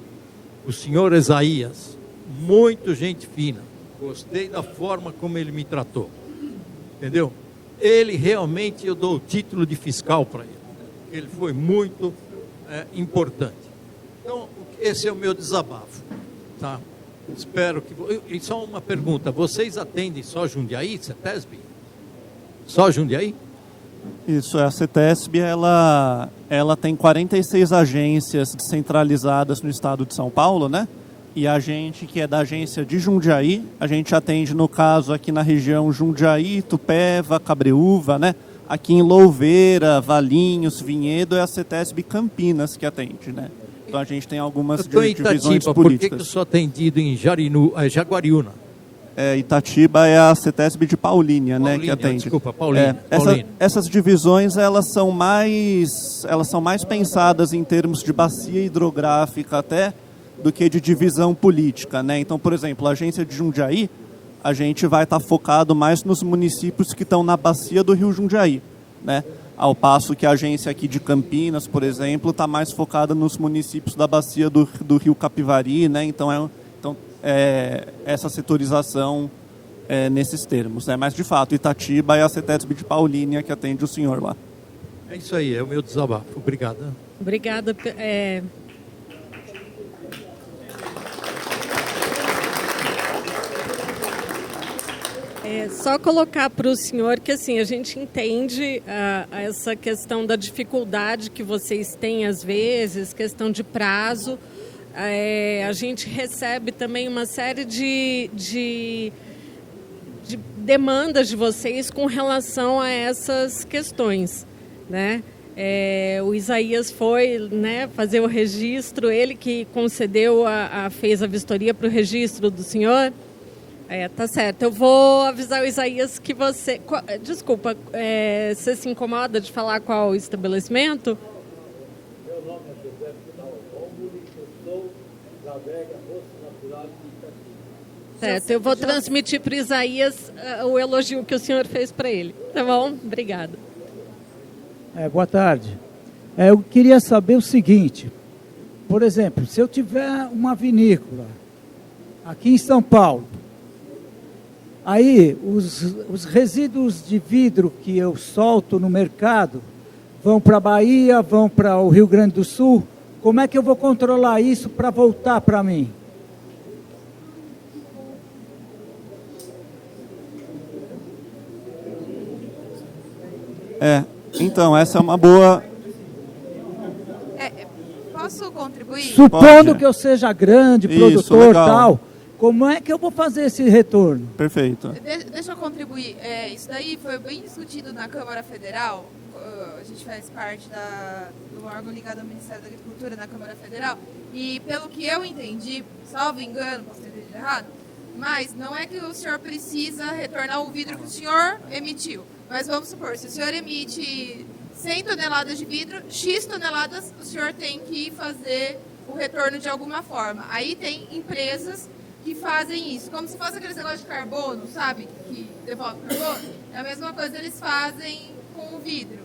o senhor Isaías, muito gente fina, gostei da forma como ele me tratou, entendeu? Ele realmente, eu dou o título de fiscal para ele foi muito importante. Então, esse é o meu desabafo, tá? Espero que... E só uma pergunta, vocês atendem só Jundiaí, CETESB? Só Jundiaí? Isso, a CETESB, ela tem 46 agências descentralizadas no estado de São Paulo, né? E a gente, que é da agência de Jundiaí, a gente atende, no caso, aqui na região Jundiaí, Itupeva, Cabreúva, né? Aqui em Louveira, Valinhos, Vinhedo, é a CETESB Campinas que atende, né? Então a gente tem algumas divisões políticas. Por que eu sou atendido em Jaguariúna? Itatiba é a CETESB de Paulínia, né, que atende. Desculpa, Paulínia. Essas divisões, elas são mais pensadas em termos de bacia hidrográfica até do que de divisão política, né? Então, por exemplo, a agência de Jundiaí, a gente vai estar focado mais nos municípios que estão na bacia do Rio Jundiaí, né? Ao passo que a agência aqui de Campinas, por exemplo, está mais focada nos municípios da bacia do Rio Capivari, né? Então, essa setorização nesses termos, né? Mas, de fato, Itatiba é a CETESB de Paulínia que atende o senhor lá. É isso aí, é o meu desabafo. Obrigado. Obrigada. Só colocar para o senhor que assim, a gente entende essa questão da dificuldade que vocês têm às vezes, questão de prazo. A gente recebe também uma série de demandas de vocês com relação a essas questões, né? O Isaías foi, né, fazer o registro, ele que concedeu, fez a vistoria para o registro do senhor. Tá certo. Eu vou avisar o Isaías que você... Desculpa, você se incomoda de falar qual o estabelecimento? Meu nome é José Final Rômulo, eu sou da Vega Roça Natural de Itatiba. Certo, eu vou transmitir para o Isaías o elogio que o senhor fez para ele. Tá bom? Obrigada. Boa tarde. Eu queria saber o seguinte, por exemplo, se eu tiver uma vinícola aqui em São Paulo, aí os resíduos de vidro que eu solto no mercado vão para a Bahia, vão para o Rio Grande do Sul. Como é que eu vou controlar isso para voltar para mim? Então, essa é uma boa... Posso contribuir? Supondo Pode. que eu seja grande, Isso, produtor legal. tal, como é que eu vou fazer esse retorno? Perfeito. Deixa eu contribuir. Isso daí foi bem discutido na Câmara Federal. A gente faz parte do órgão ligado ao Ministério da Agricultura na Câmara Federal. E pelo que eu entendi, salvo engano, posso ter entendido errado, mas não é que o senhor precisa retornar o vidro que o senhor emitiu. Mas vamos supor, se o senhor emite 100 toneladas de vidro, X toneladas o senhor tem que fazer o retorno de alguma forma. Aí tem empresas que fazem isso, como se fosse aquele negócio de carbono, sabe? Que devolve carbono. É a mesma coisa eles fazem com o vidro.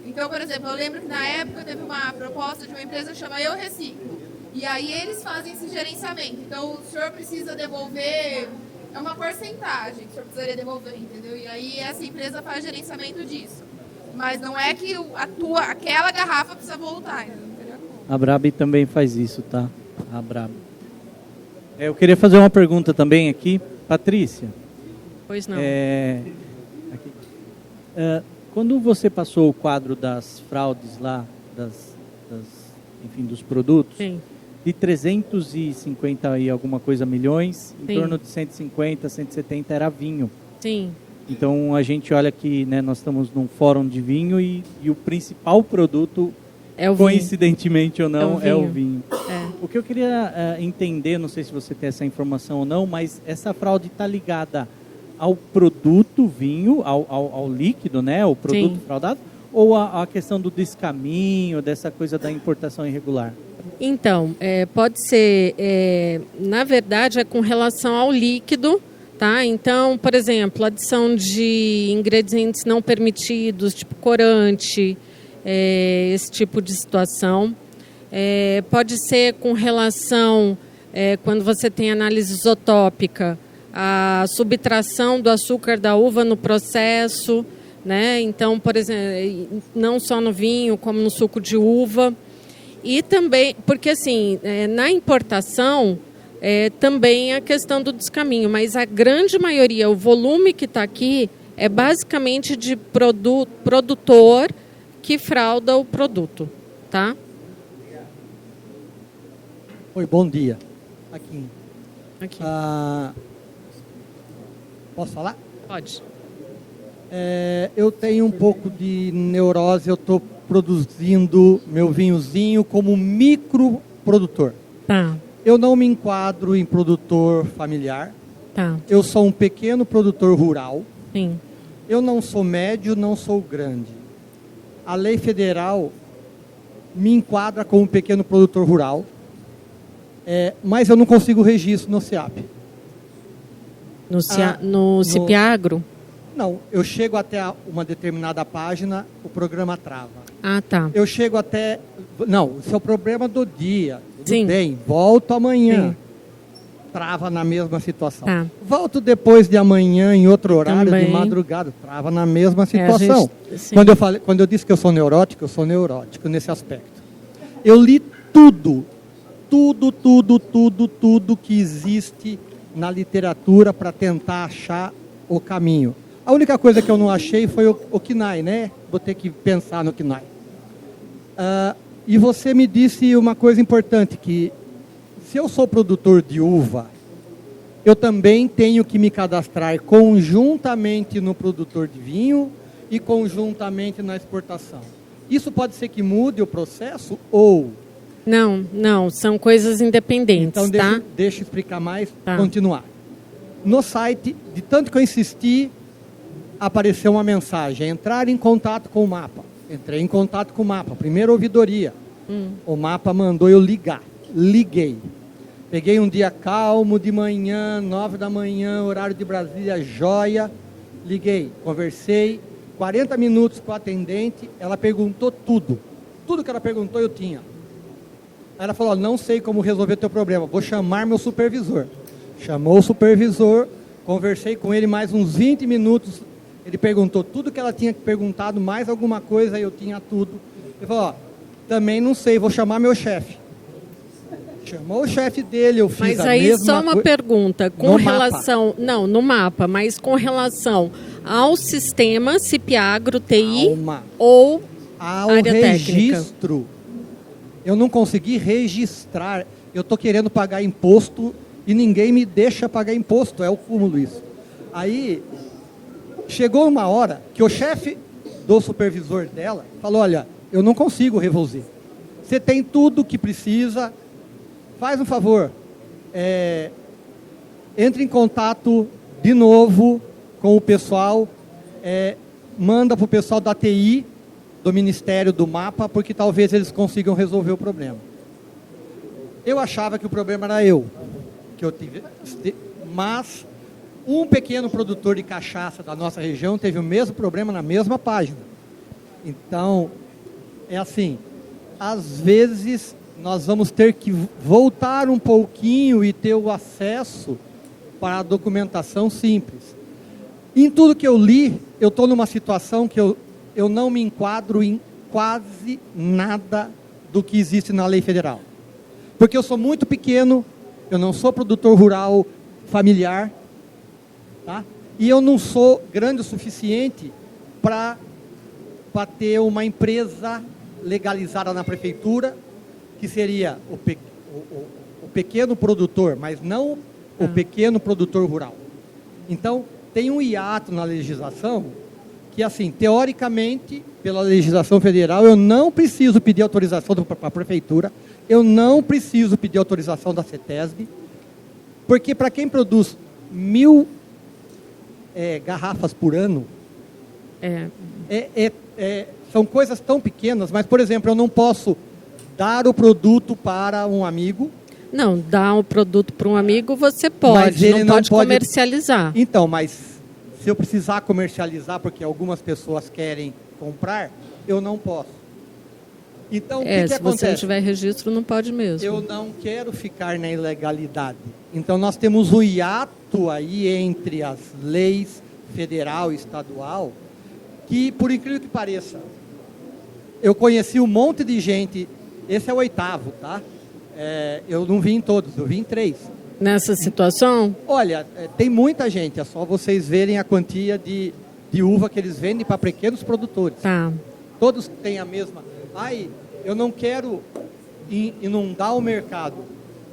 Então, por exemplo, eu lembro que na época teve uma proposta de uma empresa que chama Eu Reciclo. E aí eles fazem esse gerenciamento. Então, o senhor precisa devolver... É uma porcentagem que o senhor precisaria devolver, entendeu? E aí essa empresa faz gerenciamento disso. Mas não é que aquela garrafa precisa voltar, entendeu? A Brab também faz isso, tá? A Brab. Eu queria fazer uma pergunta também aqui. Patrícia. Pois não. Quando você passou o quadro das fraudes lá, enfim, dos produtos, Sim. de 350 e alguma coisa milhões, em Sim. torno de 150, 170 era vinho. Sim. Então a gente olha que, né, nós estamos num fórum de vinho e o principal produto, É o vinho. coincidentemente ou não, é o vinho. É. O que eu queria entender, não sei se você tem essa informação ou não, mas essa fraude está ligada ao produto vinho, ao líquido, né, o produto Sim. fraudado, ou a questão do descaminho, dessa coisa da importação irregular? Então, pode ser, na verdade, é com relação ao líquido, tá? Então, por exemplo, adição de ingredientes não permitidos, tipo corante, esse tipo de situação. Pode ser com relação, quando você tem análise isotópica, a subtração do açúcar da uva no processo, né? Então, por exemplo, não só no vinho, como no suco de uva. E também, porque assim, na importação, também a questão do descaminho, mas a grande maioria, o volume que está aqui, é basicamente de produtor que frauda o produto, tá? Oi, bom dia. Aqui. Posso falar? Pode. Eu tenho um pouco de neurose, eu estou produzindo meu vinhozinho como microprodutor. Tá, Eu não me enquadro em produtor familiar, tá, eu sou um pequeno produtor rural, sim. eu não sou médio, não sou grande. A lei federal me enquadra como pequeno produtor rural, mas eu não consigo registro no CIAP. No Cipiagro? Não, eu chego até uma determinada página, o programa trava. Ah, tá. Eu chego até... Não, esse é o problema do dia. Tudo Sim. bem, volto amanhã. Sim. Trava na mesma situação. Tá. Volto depois de amanhã, em outro horário, Também. de madrugada. Trava na mesma situação. Sim. Quando eu disse que eu sou neurótico nesse aspecto. Eu li tudo que existe na literatura para tentar achar o caminho. A única coisa que eu não achei foi o KINAI, né? Vou ter que pensar no KINAI. E você me disse uma coisa importante, que se eu sou produtor de uva, eu também tenho que me cadastrar conjuntamente no produtor de vinho e conjuntamente na exportação. Isso pode ser que mude o processo ou... Não, são coisas independentes, Então tá? deixa eu explicar mais, Tá. continuar. No site, de tanto que eu insisti, apareceu uma mensagem, entrar em contato com o mapa. Entrei em contato com o mapa, primeira ouvidoria. O mapa mandou eu ligar. Liguei. Peguei um dia calmo de manhã, 9 da manhã, horário de Brasília, joia. Liguei, conversei, 40 minutos com a atendente, ela perguntou tudo. Tudo que ela perguntou eu tinha. Aí ela falou, não sei como resolver teu problema, vou chamar meu supervisor. Chamou o supervisor, conversei com ele mais uns 20 minutos Ele perguntou tudo que ela tinha perguntado, mais alguma coisa, eu tinha tudo. Ele falou, ó, também não sei, vou chamar meu chefe. Chamou o chefe dele, eu fiz Mas a aí mesma só uma coisa. pergunta, com No relação... Não, no mapa, mas com relação ao sistema CIP-Agro TI Calma. ou Ao área técnica? registro. Eu não consegui registrar. Eu estou querendo pagar imposto e ninguém me deixa pagar imposto. É o cúmulo isso. Aí, chegou uma hora que o chefe do supervisor dela falou, olha, eu não consigo revolver. Você tem tudo que precisa, faz um favor, entre em contato de novo com o pessoal, manda para o pessoal da TI, do Ministério do Mapa, porque talvez eles consigam resolver o problema. Eu achava que o problema era eu, que eu tive, mas um pequeno produtor de cachaça da nossa região teve o mesmo problema na mesma página. Então, é assim, às vezes nós vamos ter que voltar um pouquinho e ter o acesso para a documentação simples. Em tudo que eu li, eu estou numa situação que eu não me enquadro em quase nada do que existe na lei federal. Porque eu sou muito pequeno, eu não sou produtor rural familiar, tá? E eu não sou grande o suficiente para ter uma empresa legalizada na prefeitura, que seria o pequeno produtor, mas não o pequeno produtor rural. Então, tem um hiato na legislação que, assim, teoricamente, pela legislação federal, eu não preciso pedir autorização para a prefeitura, eu não preciso pedir autorização da CETESB, porque para quem produz 1.000 garrafas por ano, são coisas tão pequenas, mas, por exemplo, eu não posso dar o produto para um amigo. Não, dar o produto para um amigo você pode, Mas ele não não pode comercializar. Então, mas se eu precisar comercializar porque algumas pessoas querem comprar, eu não posso. Então, o que se acontece? você não tiver registro, não pode mesmo. Eu não quero ficar na ilegalidade. Então, nós temos um hiato aí entre as leis federal e estadual, que, por incrível que pareça, eu conheci um monte de gente, esse é o 8º, tá? Eu não vi em todos, eu vi em 3. Nessa situação? Olha, tem muita gente, é só vocês verem a quantia de uva que eles vendem para pequenos produtores. Tá. Todos têm a mesma. Eu não quero inundar o mercado,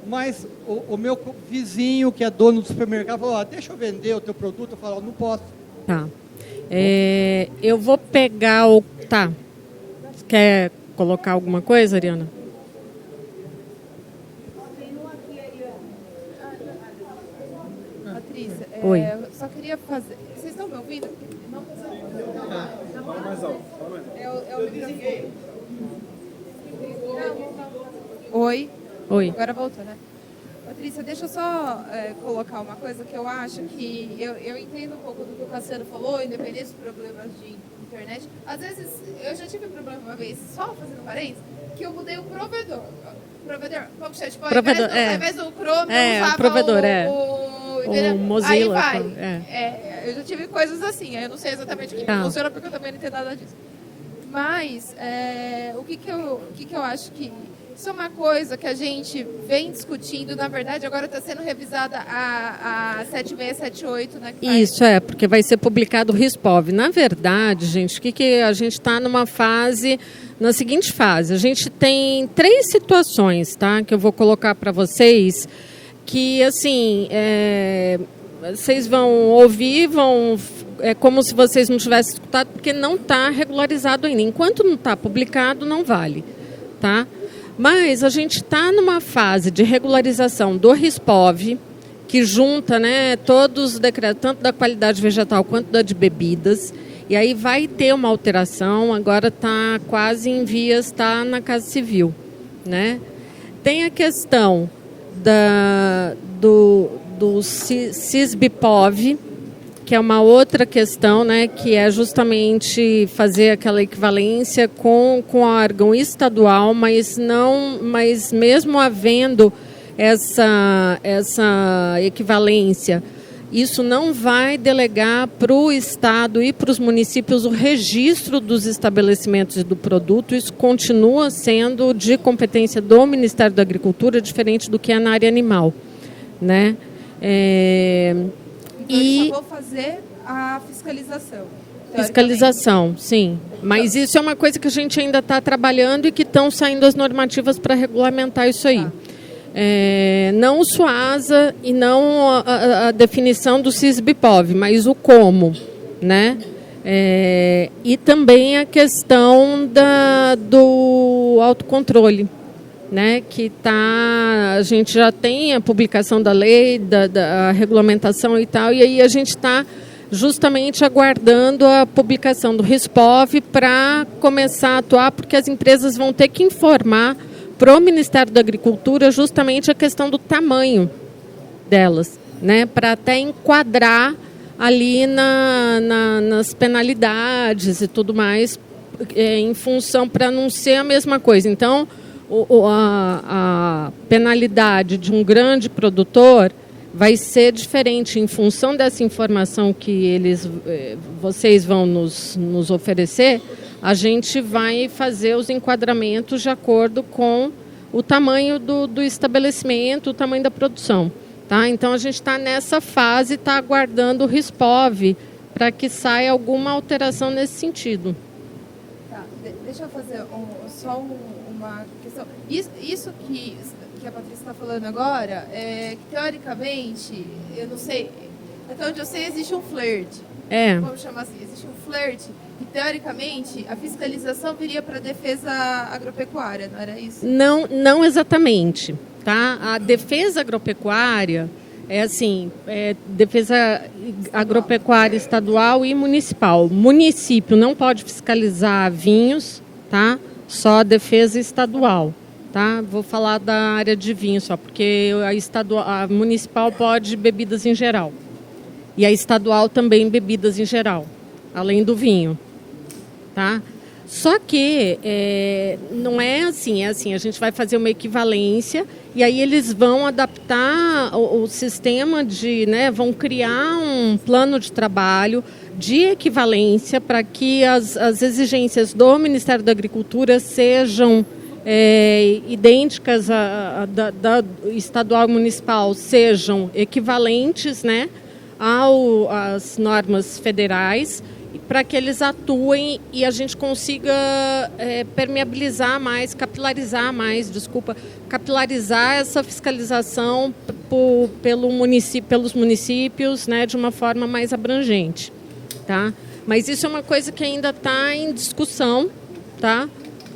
mas o meu vizinho, que é dono do supermercado, falou, deixa eu vender o teu produto. Eu falo, não posso. Tá. Eu vou pegar o... Tá. Quer colocar alguma coisa, Ariana? Patrícia, Oi. eu só queria fazer... Vocês estão me ouvindo? Não fala mais alto. É o microfone. Oi. Oi. Agora voltou, né? Patrícia, deixa eu só colocar uma coisa que eu acho que... Eu entendo um pouco do que o Cassiano falou, independente dos problemas de internet. Às vezes, eu já tive um problema uma vez, só fazendo parênteses, que eu mudei o provedor. Como que chama? Provedor, ao invés do Chrome, eu usava o provedor, o o Mozilla. Aí vai. Eu já tive coisas assim, eu não sei exatamente o que funciona, porque eu também não entendo nada disso. Mas, o que eu acho que... Isso é uma coisa que a gente vem discutindo, na verdade, agora está sendo revisada a 7678, né? Isso, porque vai ser publicado o RISPOV. Na verdade, gente, a gente está numa fase, na seguinte fase, a gente tem 3 situações, tá? Que eu vou colocar para vocês, que, assim, vocês vão ouvir, é como se vocês não tivessem escutado, porque não está regularizado ainda. Enquanto não está publicado, não vale, tá? Mas a gente está numa fase de regularização do RISPOV, que junta, né, todos os decretos, tanto da qualidade vegetal quanto da de bebidas, e aí vai ter uma alteração, agora está quase em vias, está na Casa Civil, né? Tem a questão do CISBPOV, que é uma outra questão, né, que é justamente fazer aquela equivalência com órgão estadual, mas mesmo havendo essa equivalência isso não vai delegar para o Estado e para os municípios o registro dos estabelecimentos e do produto. Isso continua sendo de competência do Ministério da Agricultura, diferente do que é na área animal, né? Então, eles só vão fazer a fiscalização. Fiscalização, sim. Mas isso é uma coisa que a gente ainda está trabalhando e que estão saindo as normativas para regulamentar isso aí. Não o SUASA e não a definição do CISBPOV, mas o como, né? E também a questão do autocontrole, né? Que a gente já tem a publicação da lei, da regulamentação e tal, e aí a gente está justamente aguardando a publicação do RISPOV para começar a atuar, porque as empresas vão ter que informar para o Ministério da Agricultura justamente a questão do tamanho delas, né? Para até enquadrar ali nas penalidades e tudo mais, em função, para não ser a mesma coisa. Então, a penalidade de um grande produtor vai ser diferente em função dessa informação que vocês vão nos oferecer. A gente vai fazer os enquadramentos de acordo com o tamanho do estabelecimento, o tamanho da produção. Tá? Então, a gente está nessa fase, está aguardando o RISPOV para que saia alguma alteração nesse sentido. Tá, deixa eu fazer só uma questão. Isso que a Patrícia está falando agora, que teoricamente, eu não sei, até onde eu sei, existe um flerte. Vamos chamar assim, existe um flerte, e teoricamente a fiscalização viria para a defesa agropecuária, não era isso? Não exatamente. Tá? A defesa agropecuária defesa agropecuária estadual e municipal. O município não pode fiscalizar vinhos, tá? Só a defesa estadual. Tá? Vou falar da área de vinho só, porque a municipal pode bebidas em geral. E a estadual também bebidas em geral, além do vinho. Tá? Só que não é assim, a gente vai fazer uma equivalência e aí eles vão adaptar o sistema vão criar um plano de trabalho de equivalência para que as exigências do Ministério da Agricultura sejam idênticas da estadual e municipal, sejam equivalentes, né, às normas federais, para que eles atuem e a gente consiga permeabilizar mais, capilarizar essa fiscalização pelos municípios, né, de uma forma mais abrangente, tá? Mas isso é uma coisa que ainda está em discussão, tá?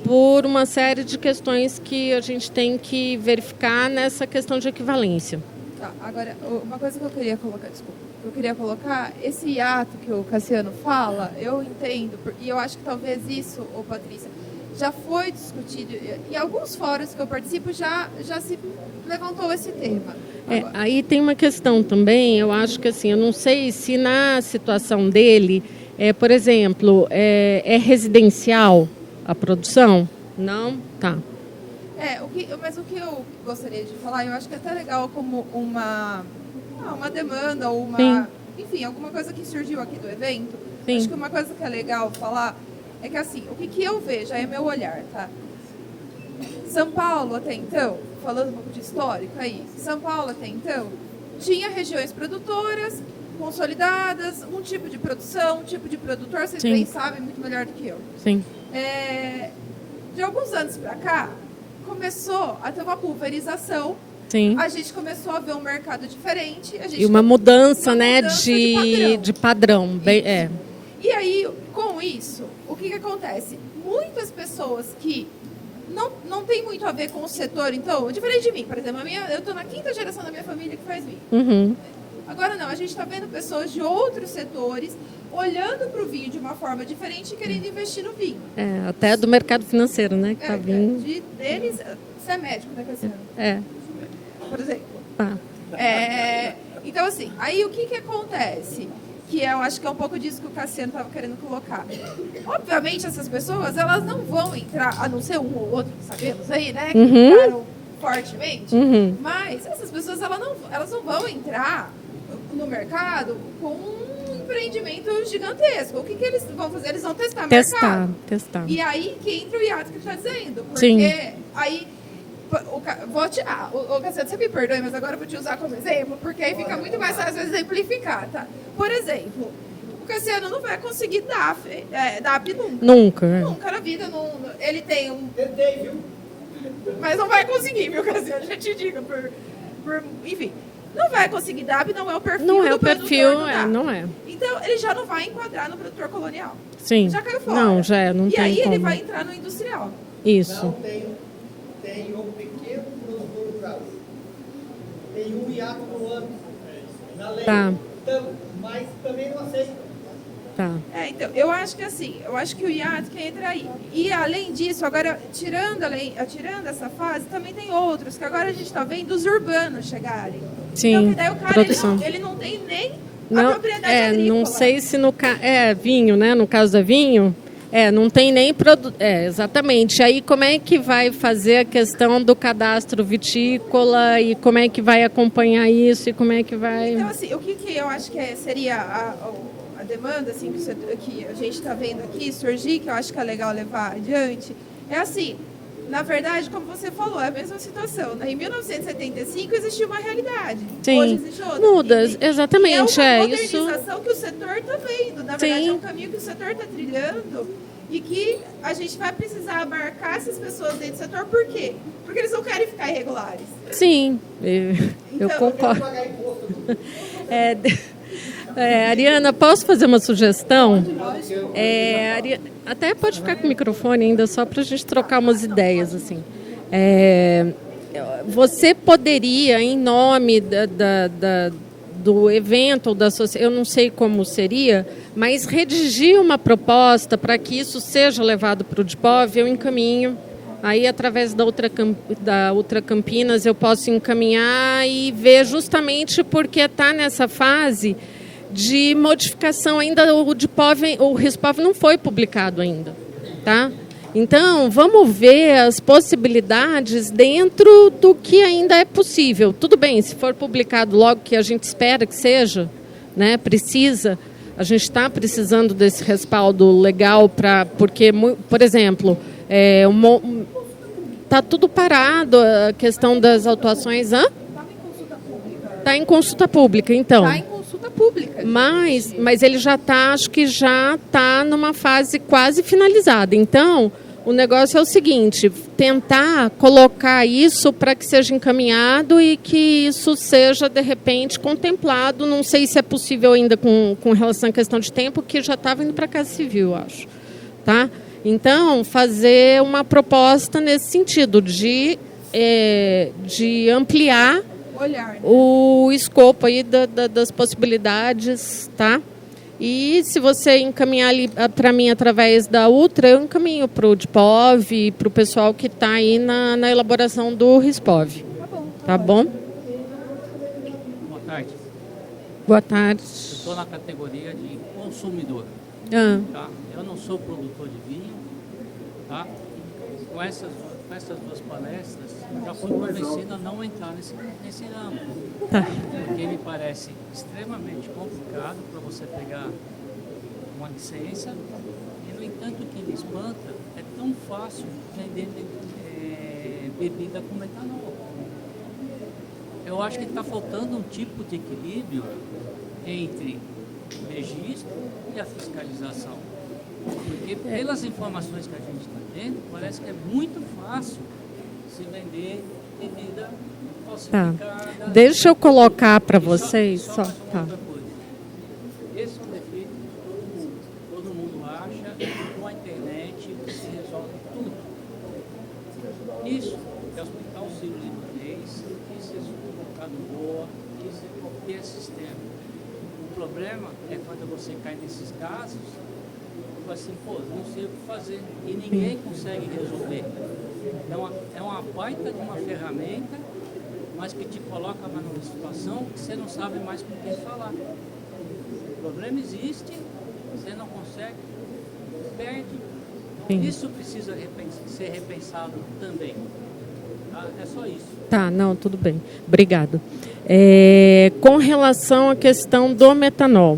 Por uma série de questões que a gente tem que verificar nessa questão de equivalência. Tá, agora, uma coisa que eu queria colocar, esse hiato que o Cassiano fala, eu entendo, e eu acho que talvez isso, Patrícia, já foi discutido, em alguns fóruns que eu participo já se levantou esse tema. Aí tem uma questão também, eu acho que assim, eu não sei se na situação dele, por exemplo, é residencial a produção? Não? Tá. Mas o que eu gostaria de falar, eu acho que é até legal como uma demanda ou enfim, alguma coisa que surgiu aqui do evento. Sim. Acho que uma coisa que é legal falar é que assim, o que eu vejo, é meu olhar, tá? São Paulo até então, falando um pouco de histórico aí, São Paulo até então tinha regiões produtoras consolidadas, um tipo de produção, um tipo de produtor, vocês bem sabem muito melhor do que eu. Sim. De alguns anos para cá, começou a ter uma pulverização. Sim. A gente começou a ver um mercado diferente. E uma mudança, de padrão. E aí, com isso, o que acontece? Muitas pessoas que não tem muito a ver com o setor, então, diferente de mim, por exemplo, eu estou na 5ª geração da minha família que faz vinho. Uhum. Agora não, a gente está vendo pessoas de outros setores olhando para o vinho de uma forma diferente e querendo investir no vinho. Até do mercado financeiro, né? Que tá vindo. Deles, você é médico, né, Cassiano? Por exemplo. Então, assim, aí o que acontece? Que eu acho que é um pouco disso que o Cassiano estava querendo colocar. Obviamente, essas pessoas, elas não vão entrar, a não ser um ou outro, sabemos aí, né? Que entraram fortemente. Mas essas pessoas, elas não vão entrar no mercado com um empreendimento gigantesco. O que eles vão fazer? Eles vão testar Testar. E aí que entra o hiato que está dizendo. Porque Sim. aí... Vou tirar. O Cassiano, você me perdoe, mas agora eu vou te usar como exemplo, porque aí fica muito mais fácil exemplificar, tá? Por exemplo, o Cassiano não vai conseguir DAP nunca. Nunca. Nunca na vida. Ele tem um... Tentei, viu? Mas não vai conseguir, viu, Cassiano? Já te digo. Enfim, não vai conseguir DAP, não é o perfil Não é do o perfil, produtor do DAP. não é. Então, ele já não vai enquadrar no produtor colonial. Sim. Já caiu fora. Não, já não e tem aí como. ele vai entrar no industrial. Isso. Tem um pequeno produtor rural. Tem um hiato no ano. Na lei. Tá. Então, mas também não aceita. Tá. Então, eu acho que assim, eu acho que o IAT que entra aí. E além disso, agora, tirando essa fase, também tem outros, que agora a gente está vendo os urbanos chegarem. Sim, Então, que daí o cara, produção. ele não tem nem Não, a propriedade agrícola. não sei se no caso... vinho, né? No caso da vinho... não tem nem produto. Exatamente. Aí como é que vai fazer a questão do cadastro vitícola e como é que vai acompanhar isso e como é que vai... Então, assim, o que eu acho que seria a demanda assim, que a gente está vendo aqui surgir, que eu acho que é legal levar adiante, é assim, na verdade, como você falou, é a mesma situação. Né? Em 1975 existia uma realidade. Sim. Hoje existe outra. Muda, exatamente. E é uma isso. modernização que o setor está vendo. Na verdade, é um caminho que o setor está trilhando e que a gente vai precisar abarcar essas pessoas dentro do setor. Por quê? Porque eles não querem ficar irregulares. Sim, eu concordo. Ariana, posso fazer uma sugestão? Até pode ficar com o microfone ainda, só para a gente trocar umas ideias. Assim. Você poderia, em nome do evento, ou da sociedade, eu não sei como seria, mas redigir uma proposta para que isso seja levado para o DIPOV, eu encaminho. Aí, através da Ultra Campinas, eu posso encaminhar e ver justamente porque está nessa fase de modificação ainda. O RISPOV não foi publicado ainda, tá? Então, vamos ver as possibilidades dentro do que ainda é possível. Tudo bem, se for publicado logo, que a gente espera que seja, né, a gente está precisando desse respaldo legal, porque, por exemplo, está tudo parado, a questão das autuações. Está em consulta pública, então. Está em consulta pública. Mas ele já está, acho que já está numa fase quase finalizada. Então, o negócio é o seguinte, tentar colocar isso para que seja encaminhado e que isso seja, de repente, contemplado. Não sei se é possível ainda com relação à questão de tempo, que já estava indo para a Casa Civil, acho. Tá? Então, fazer uma proposta nesse sentido, de ampliar olhar, né? o escopo aí das possibilidades, tá? E se você encaminhar ali para mim através da Ultra, eu encaminho para o DIPOV e para o pessoal que está aí na elaboração do RISPOV. Tá bom? Boa tarde. Boa tarde. Eu estou na categoria de consumidor. Tá? Eu não sou produtor de vinho. Tá? Com essas duas palestras, eu já fui convencido a não entrar nesse ramo. Tá. Porque me parece extremamente complicado para você pegar uma licença e, no entanto, o que me espanta é tão fácil vender bebida com metanol. Eu acho que está faltando um tipo de equilíbrio entre o registro e a fiscalização. Porque pelas informações que a gente está tendo, parece que é muito fácil se vender bebida falsificada. Tá. Deixa eu colocar para vocês. Só. Tá. Esse é um defeito que todo mundo acha que com a internet se resolve tudo. Isso é o Hospital Sírio-Libanês, isso é supermercado boa, isso é qualquer sistema. O problema é quando você cai nesses casos, assim, não sei o que fazer, e ninguém consegue resolver. É uma baita de uma ferramenta, mas que te coloca numa situação que você não sabe mais com quem falar. O problema existe, você não consegue, perde. Então, isso precisa ser repensado também. É só isso. Tá, não, tudo bem. Obrigada. Com relação à questão do metanol,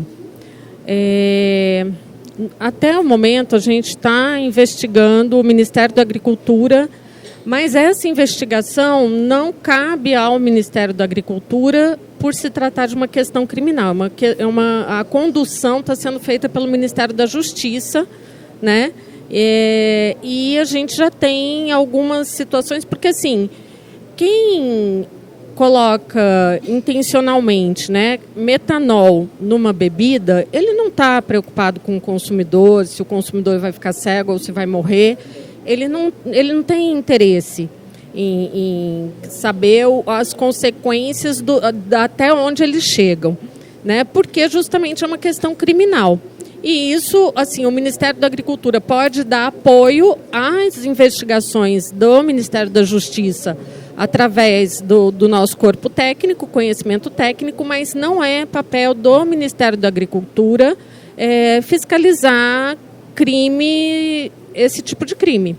até o momento a gente está investigando o Ministério da Agricultura, mas essa investigação não cabe ao Ministério da Agricultura por se tratar de uma questão criminal. A condução está sendo feita pelo Ministério da Justiça, né? E a gente já tem algumas situações, porque assim, quem coloca intencionalmente, né, metanol numa bebida, ele não está preocupado com o consumidor, se o consumidor vai ficar cego ou se vai morrer. Ele não tem interesse em saber as consequências até onde eles chegam, né? Porque justamente é uma questão criminal. E isso, assim, o Ministério da Agricultura pode dar apoio às investigações do Ministério da Justiça através do nosso corpo técnico, conhecimento técnico, mas não é papel do Ministério da Agricultura fiscalizar esse tipo de crime,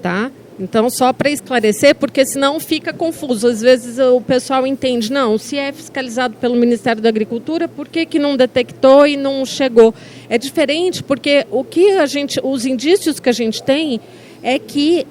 tá? Então, só para esclarecer, porque senão fica confuso. Às vezes o pessoal entende, não, se é fiscalizado pelo Ministério da Agricultura, por que não detectou e não chegou? É diferente, porque os indícios que a gente tem é que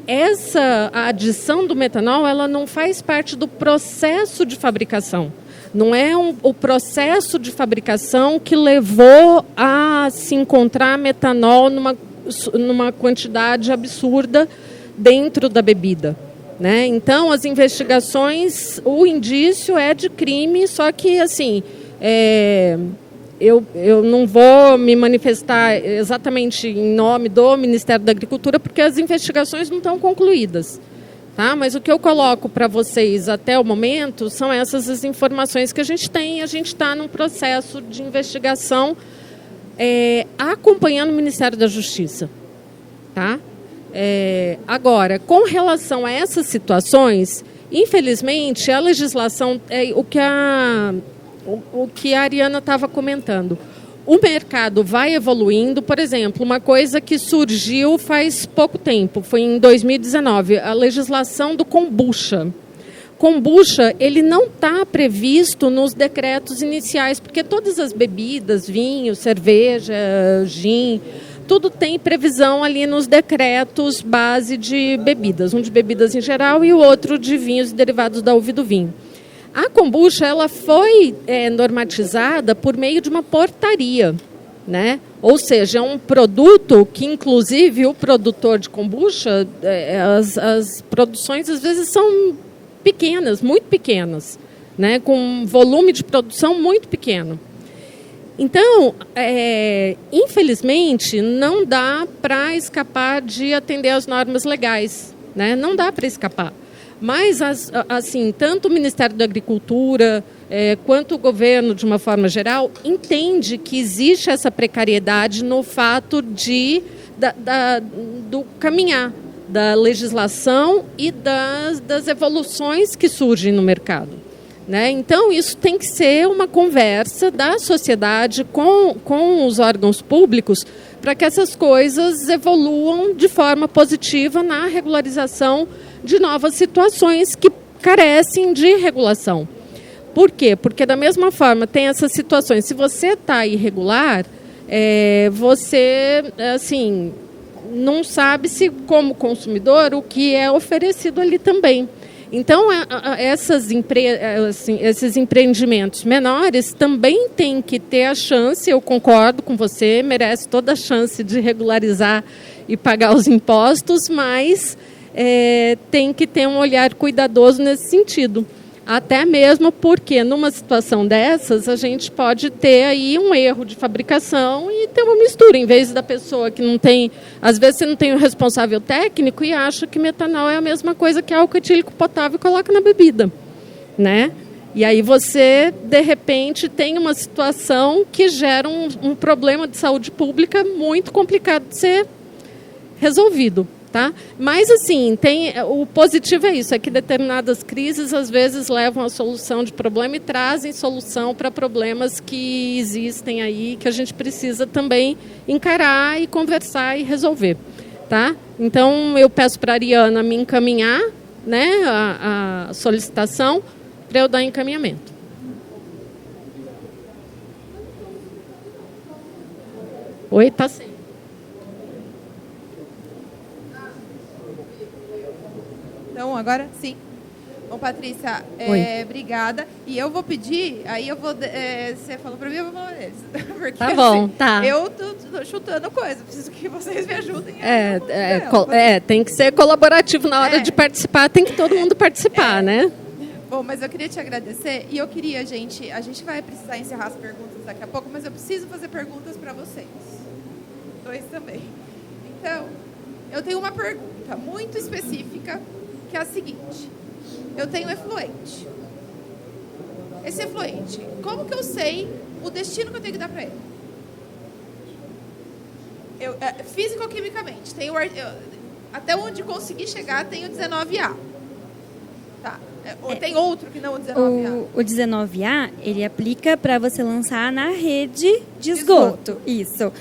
a adição do metanol, ela não faz parte do processo de fabricação. Não é o processo de fabricação que levou a se encontrar metanol numa quantidade absurda dentro da bebida, né? Então, as investigações, o indício é de crime, só que, assim, eu não vou me manifestar exatamente em nome do Ministério da Agricultura, porque as investigações não estão concluídas, tá? Mas o que eu coloco para vocês até o momento são essas as informações que a gente tem. A gente está num processo de investigação acompanhando o Ministério da Justiça, tá? Agora, com relação a essas situações, infelizmente, a legislação, o que a Ariana estava comentando, o mercado vai evoluindo. Por exemplo, uma coisa que surgiu faz pouco tempo, foi em 2019, a legislação do kombucha. Kombucha, ele não está previsto nos decretos iniciais, porque todas as bebidas, vinho, cerveja, gin, tudo tem previsão ali nos decretos base de bebidas, um de bebidas em geral e o outro de vinhos e derivados da uva e do vinho. A kombucha, ela foi normatizada por meio de uma portaria, né? Ou seja, é um produto que, inclusive, o produtor de kombucha, as produções às vezes são pequenas, muito pequenas, né? Com um volume de produção muito pequeno. Então, infelizmente, não dá para escapar de atender às normas legais, né? Não dá para escapar. Mas, assim, tanto o Ministério da Agricultura quanto o governo, de uma forma geral, entende que existe essa precariedade no fato do caminhar da legislação e das evoluções que surgem no mercado, né? Então, isso tem que ser uma conversa da sociedade com os órgãos públicos para que essas coisas evoluam de forma positiva na regularização de novas situações que carecem de regulação. Por quê? Porque, da mesma forma, tem essas situações. Se você está irregular, você, assim, não sabe se, como consumidor, o que é oferecido ali também. Então, esses empreendimentos menores também têm que ter a chance, eu concordo com você, merece toda a chance de regularizar e pagar os impostos, mas tem que ter um olhar cuidadoso nesse sentido. Até mesmo porque, numa situação dessas, a gente pode ter aí um erro de fabricação e ter uma mistura. Em vez da pessoa que não tem... Às vezes você não tem o responsável técnico e acha que metanol é a mesma coisa que álcool etílico potável e coloca na bebida, né? E aí você, de repente, tem uma situação que gera um problema de saúde pública muito complicado de ser resolvido. Tá? Mas, assim, o positivo é isso, é que determinadas crises, às vezes, levam à solução de problema e trazem solução para problemas que existem aí, que a gente precisa também encarar e conversar e resolver. Tá? Então, eu peço para a Ariana me encaminhar né, a solicitação para eu dar encaminhamento. Oi, tá sem. Então, agora sim. Bom, Patrícia, obrigada. E eu vou pedir, aí eu vou... você falou para mim, eu vou falar deles. Porque, Tá bom, assim, tá. Eu tô chutando coisa, preciso que vocês me ajudem. Tem que ser colaborativo na hora de participar, tem que todo mundo participar, né? Bom, mas eu queria te agradecer e eu queria, a gente vai precisar encerrar as perguntas daqui a pouco, mas eu preciso fazer perguntas para vocês. Dois também. Então, eu tenho uma pergunta muito específica, que é a seguinte. Eu tenho efluente. Esse efluente, como que eu sei o destino que eu tenho que dar para ele? Físico-quimicamente, até onde conseguir chegar, tem o 19A. Tá. Ou tem outro que não o 19A? O 19A, ele aplica para você lançar na rede de esgoto. Isso.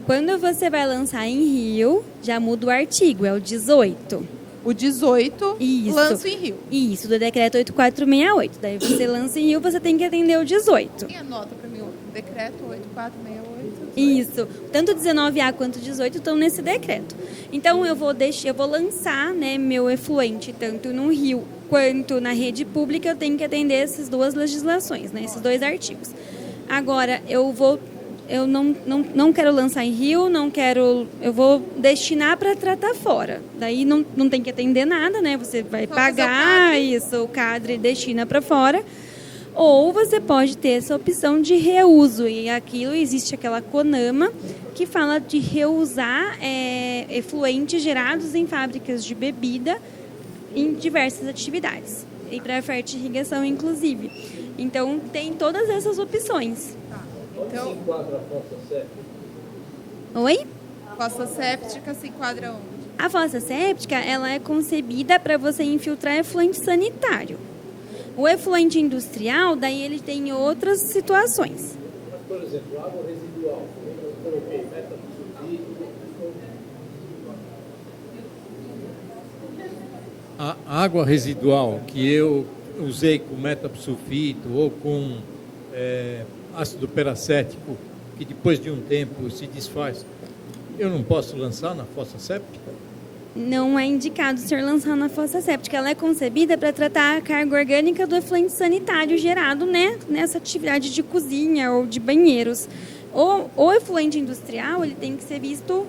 Quando você vai lançar em rio, já muda o artigo, é o 18. O 18, isso, lança em rio. Isso, do decreto 8468. Daí você lança em rio, você tem que atender o 18. Quem anota para mim o decreto 8468? 18. Isso. Tanto o 19A quanto o 18 estão nesse decreto. Então, eu vou lançar, né, meu efluente, tanto no rio quanto na rede pública, eu tenho que atender essas duas legislações, né, esses dois artigos. Agora, eu não quero lançar em rio, eu vou destinar para tratar fora. Daí não tem que atender nada, né? Você vai pagar o CADRE destina para fora. Ou você pode ter essa opção de reuso. E existe aquela CONAMA que fala de reusar efluentes gerados em fábricas de bebida em diversas atividades. E para fertirrigação, inclusive. Então, tem todas essas opções. Então, se enquadra a fossa séptica? Oi? A fossa séptica se enquadra onde? A fossa séptica, ela é concebida para você infiltrar efluente sanitário. O efluente industrial, daí ele tem outras situações. Mas, por exemplo, água residual, eu coloquei metamucilito. A água residual que eu usei com metapsulfito ou com ácido peracético, que depois de um tempo se desfaz, eu não posso lançar na fossa séptica? Não é indicado ser lançar na fossa séptica. Ela é concebida para tratar a carga orgânica do efluente sanitário gerado, né, nessa atividade de cozinha ou de banheiros. O efluente industrial, ele tem que ser visto...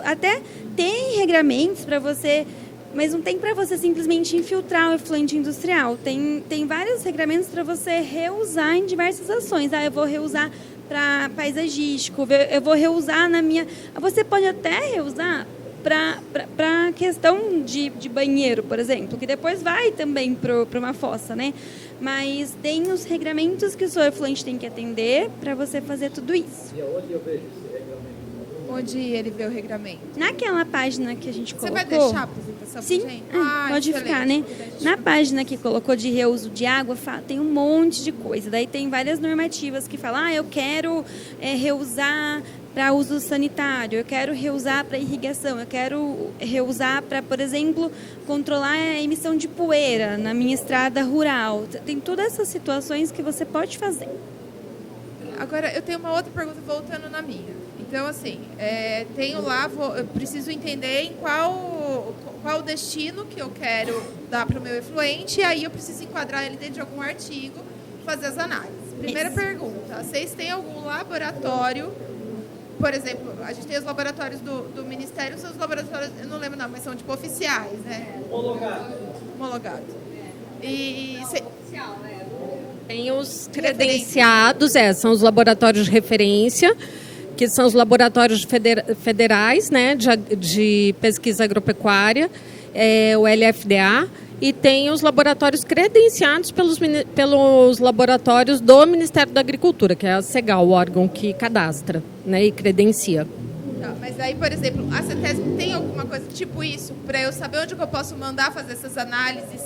Até tem regramentos para você... Mas não tem para você simplesmente infiltrar o efluente industrial. Tem vários regramentos para você reusar em diversas ações. Eu vou reusar para paisagístico, eu vou reusar na minha... Você pode até reusar para questão de banheiro, por exemplo, que depois vai também para uma fossa, né? Mas tem os regramentos que o seu efluente tem que atender para você fazer tudo isso. E aonde eu vejo esse regramento? Onde ele vê o regramento? Naquela página que a gente colocou... Você vai deixar a apresentação Sim, pra gente? pode ficar, né? Na página que colocou de reuso de água, tem um monte de coisa. Daí tem várias normativas que falam, eu quero reusar para uso sanitário, eu quero reusar para irrigação, eu quero reusar para, por exemplo, controlar a emissão de poeira na minha estrada rural. Tem todas essas situações que você pode fazer. Agora, eu tenho uma outra pergunta voltando na minha. Então, assim, tenho lá, eu preciso entender em qual o destino que eu quero dar para o meu efluente, e aí eu preciso enquadrar ele dentro de algum artigo, fazer as análises. Primeira pergunta, vocês têm algum laboratório, por exemplo, a gente tem os laboratórios do Ministério, são os laboratórios, eu não lembro não, mas são tipo oficiais, né? Homologado. Tem os credenciados, são os laboratórios de referência, que são os laboratórios federais, né, de pesquisa agropecuária, o LFDA, e tem os laboratórios credenciados pelos laboratórios do Ministério da Agricultura, que é a CEGAL, o órgão que cadastra, né, e credencia. Tá, mas aí, por exemplo, a CETESB tem alguma coisa tipo isso, para eu saber onde que eu posso mandar fazer essas análises?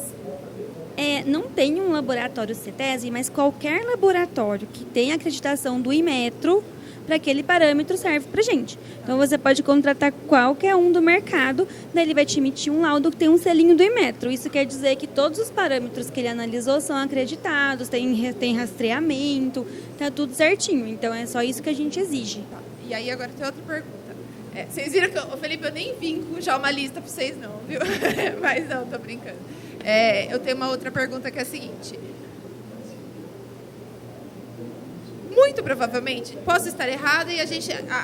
Não tem um laboratório CETESB, mas qualquer laboratório que tenha acreditação do Inmetro, para aquele parâmetro serve para gente. Então você pode contratar qualquer um do mercado, daí ele vai te emitir um laudo que tem um selinho do Inmetro. Isso quer dizer que todos os parâmetros que ele analisou são acreditados, tem rastreamento, tá tudo certinho. Então é só isso que a gente exige. E aí agora tem outra pergunta. Vocês viram que, Felipe, eu nem vim com já uma lista para vocês não, viu? Mas não, tô brincando. Eu tenho uma outra pergunta que é a seguinte. Muito provavelmente, posso estar errada, e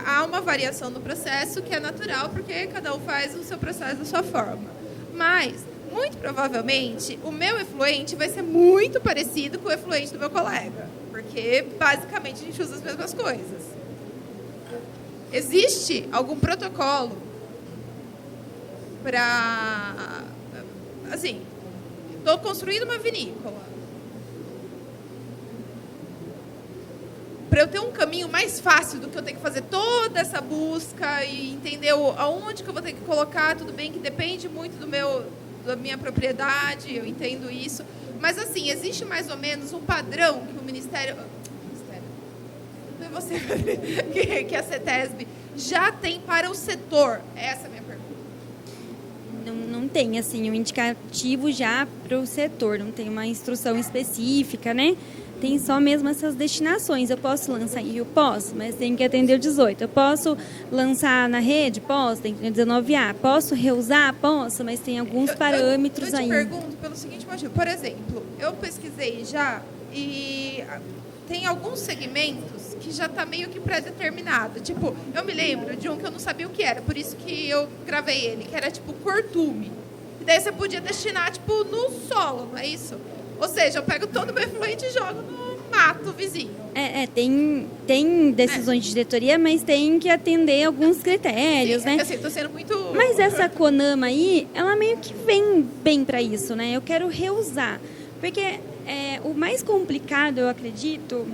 há uma variação no processo que é natural, porque cada um faz o seu processo da sua forma. Mas, muito provavelmente, o meu efluente vai ser muito parecido com o efluente do meu colega, porque, basicamente, a gente usa as mesmas coisas. Existe algum protocolo para... Assim, estou construindo uma vinícola. Para eu ter um caminho mais fácil do que eu ter que fazer toda essa busca e entender aonde que eu vou ter que colocar, tudo bem que depende muito da minha propriedade, eu entendo isso. Mas, assim, existe mais ou menos um padrão que o Ministério... Não é você, que a CETESB já tem para o setor? Essa é a minha pergunta. Não tem, assim, um indicativo já para o setor, não tem uma instrução específica, né? Tem só mesmo essas destinações. Eu posso lançar em Rio? Posso, mas tem que atender o 18. Eu posso lançar na rede? Posso, tem que atender o 19A. Posso reusar? Posso, mas tem alguns parâmetros aí. Eu te pergunto pelo seguinte motivo. Por exemplo, eu pesquisei já e tem alguns segmentos que já está meio que pré-determinado. Tipo, eu me lembro de um que eu não sabia o que era, por isso que eu gravei ele, que era tipo curtume. E daí você podia destinar tipo no solo, não é isso? Ou seja, eu pego todo o meu efluente e jogo no mato vizinho. Tem decisões de diretoria, mas tem que atender alguns critérios, Sim, né? Assim, tô sendo muito... Mas essa CONAMA aí, ela meio que vem bem para isso, né? Eu quero reusar. Porque o mais complicado, eu acredito,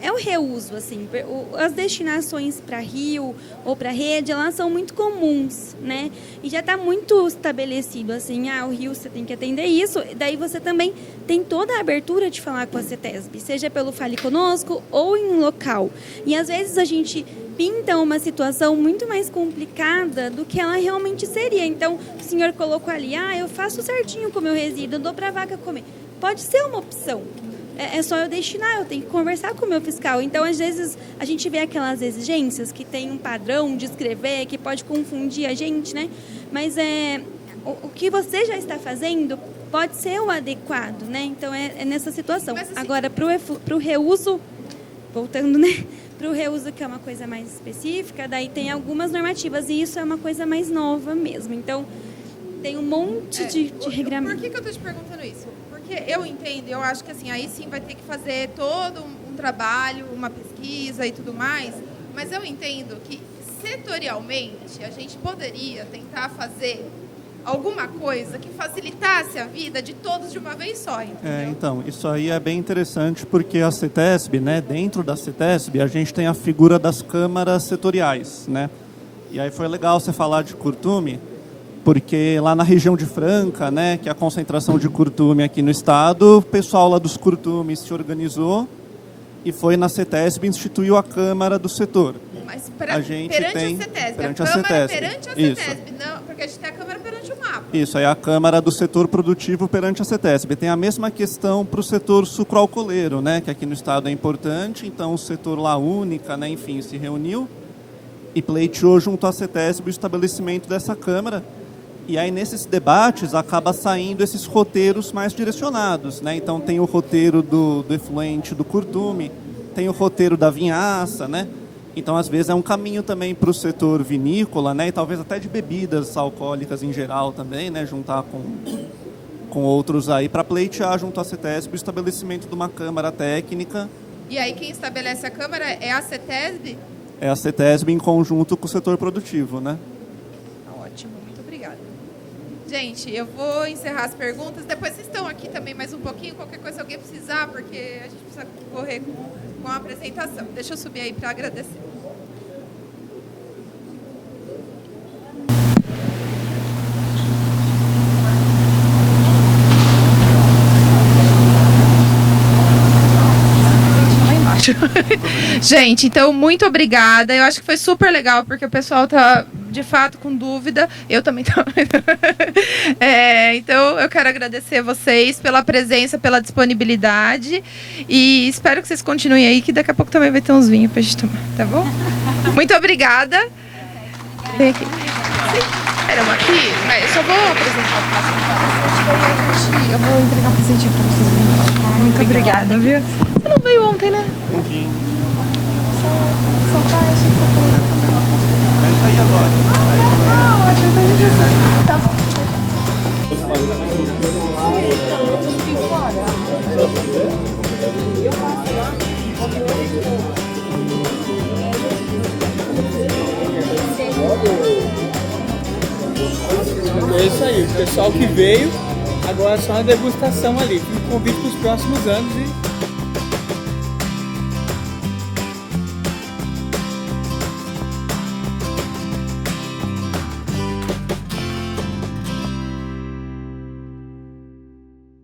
é o reuso, assim. As destinações para rio ou para rede, elas são muito comuns, né? E já está muito estabelecido, assim, o rio você tem que atender isso, daí você também tem toda a abertura de falar com a CETESB, seja pelo Fale Conosco ou em local. E às vezes a gente pinta uma situação muito mais complicada do que ela realmente seria. Então, o senhor colocou ali, eu faço certinho com o meu resíduo, dou para a vaca comer. Pode ser uma opção. É só eu destinar, eu tenho que conversar com o meu fiscal. Então, às vezes, a gente vê aquelas exigências que tem um padrão de escrever, que pode confundir a gente, né? Mas o que você já está fazendo pode ser o adequado, né? Então, é nessa situação. Mas, assim, agora, para o reuso, voltando, né? Para o reuso, que é uma coisa mais específica, daí tem algumas normativas, e isso é uma coisa mais nova mesmo. Então, tem um monte de regramento. Por que eu estou te perguntando isso? Porque eu entendo, eu acho que assim, aí sim vai ter que fazer todo um trabalho, uma pesquisa e tudo mais, mas eu entendo que setorialmente a gente poderia tentar fazer alguma coisa que facilitasse a vida de todos de uma vez só, entendeu? Então, isso aí é bem interessante porque a CETESB, né, dentro da CETESB, a gente tem a figura das câmaras setoriais, né? E aí foi legal você falar de curtume, porque lá na região de Franca, né, que é a concentração de curtume aqui no estado, o pessoal lá dos curtumes se organizou e foi na CETESB e instituiu a Câmara do Setor. Mas perante a CETESB, perante a CETESB, não, porque a gente tem a Câmara perante o mapa. Isso, aí a Câmara do Setor Produtivo perante a CETESB. Tem a mesma questão para o setor sucroalcooleiro, né, que aqui no estado é importante, então o setor lá única, né, enfim, se reuniu e pleiteou junto à CETESB o estabelecimento dessa Câmara. E aí, nesses debates, acaba saindo esses roteiros mais direcionados, né? Então, tem o roteiro do efluente do curtume, tem o roteiro da vinhaça, né? Então, às vezes, é um caminho também para o setor vinícola, né? E talvez até de bebidas alcoólicas em geral também, né? Juntar com outros aí para pleitear junto à CETESB o estabelecimento de uma câmara técnica. E aí, quem estabelece a câmara é a CETESB? É a CETESB em conjunto com o setor produtivo, né? Ótimo, muito obrigada. Gente, eu vou encerrar as perguntas. Depois vocês estão aqui também mais um pouquinho. Qualquer coisa alguém precisar, porque a gente precisa correr com a apresentação. Deixa eu subir aí para agradecer. Lá embaixo. ótimo. Gente, então, muito obrigada. Eu acho que foi super legal, porque o pessoal tá, de fato, com dúvida. Eu também tô. Então, eu quero agradecer vocês pela presença, pela disponibilidade. E espero que vocês continuem aí, que daqui a pouco também vai ter uns vinhos pra gente tomar, tá bom? Muito obrigada. Vem aqui. Esperamos aqui. Eu só vou apresentar o paciente. Eu vou entregar o presentinho pra vocês. Muito obrigada, viu? Você não veio ontem, né? Um vinho. Só tá, achei que Vai sair agora. tá bom. É isso aí, o pessoal que veio, agora é só uma degustação ali. Um convite para os próximos anos e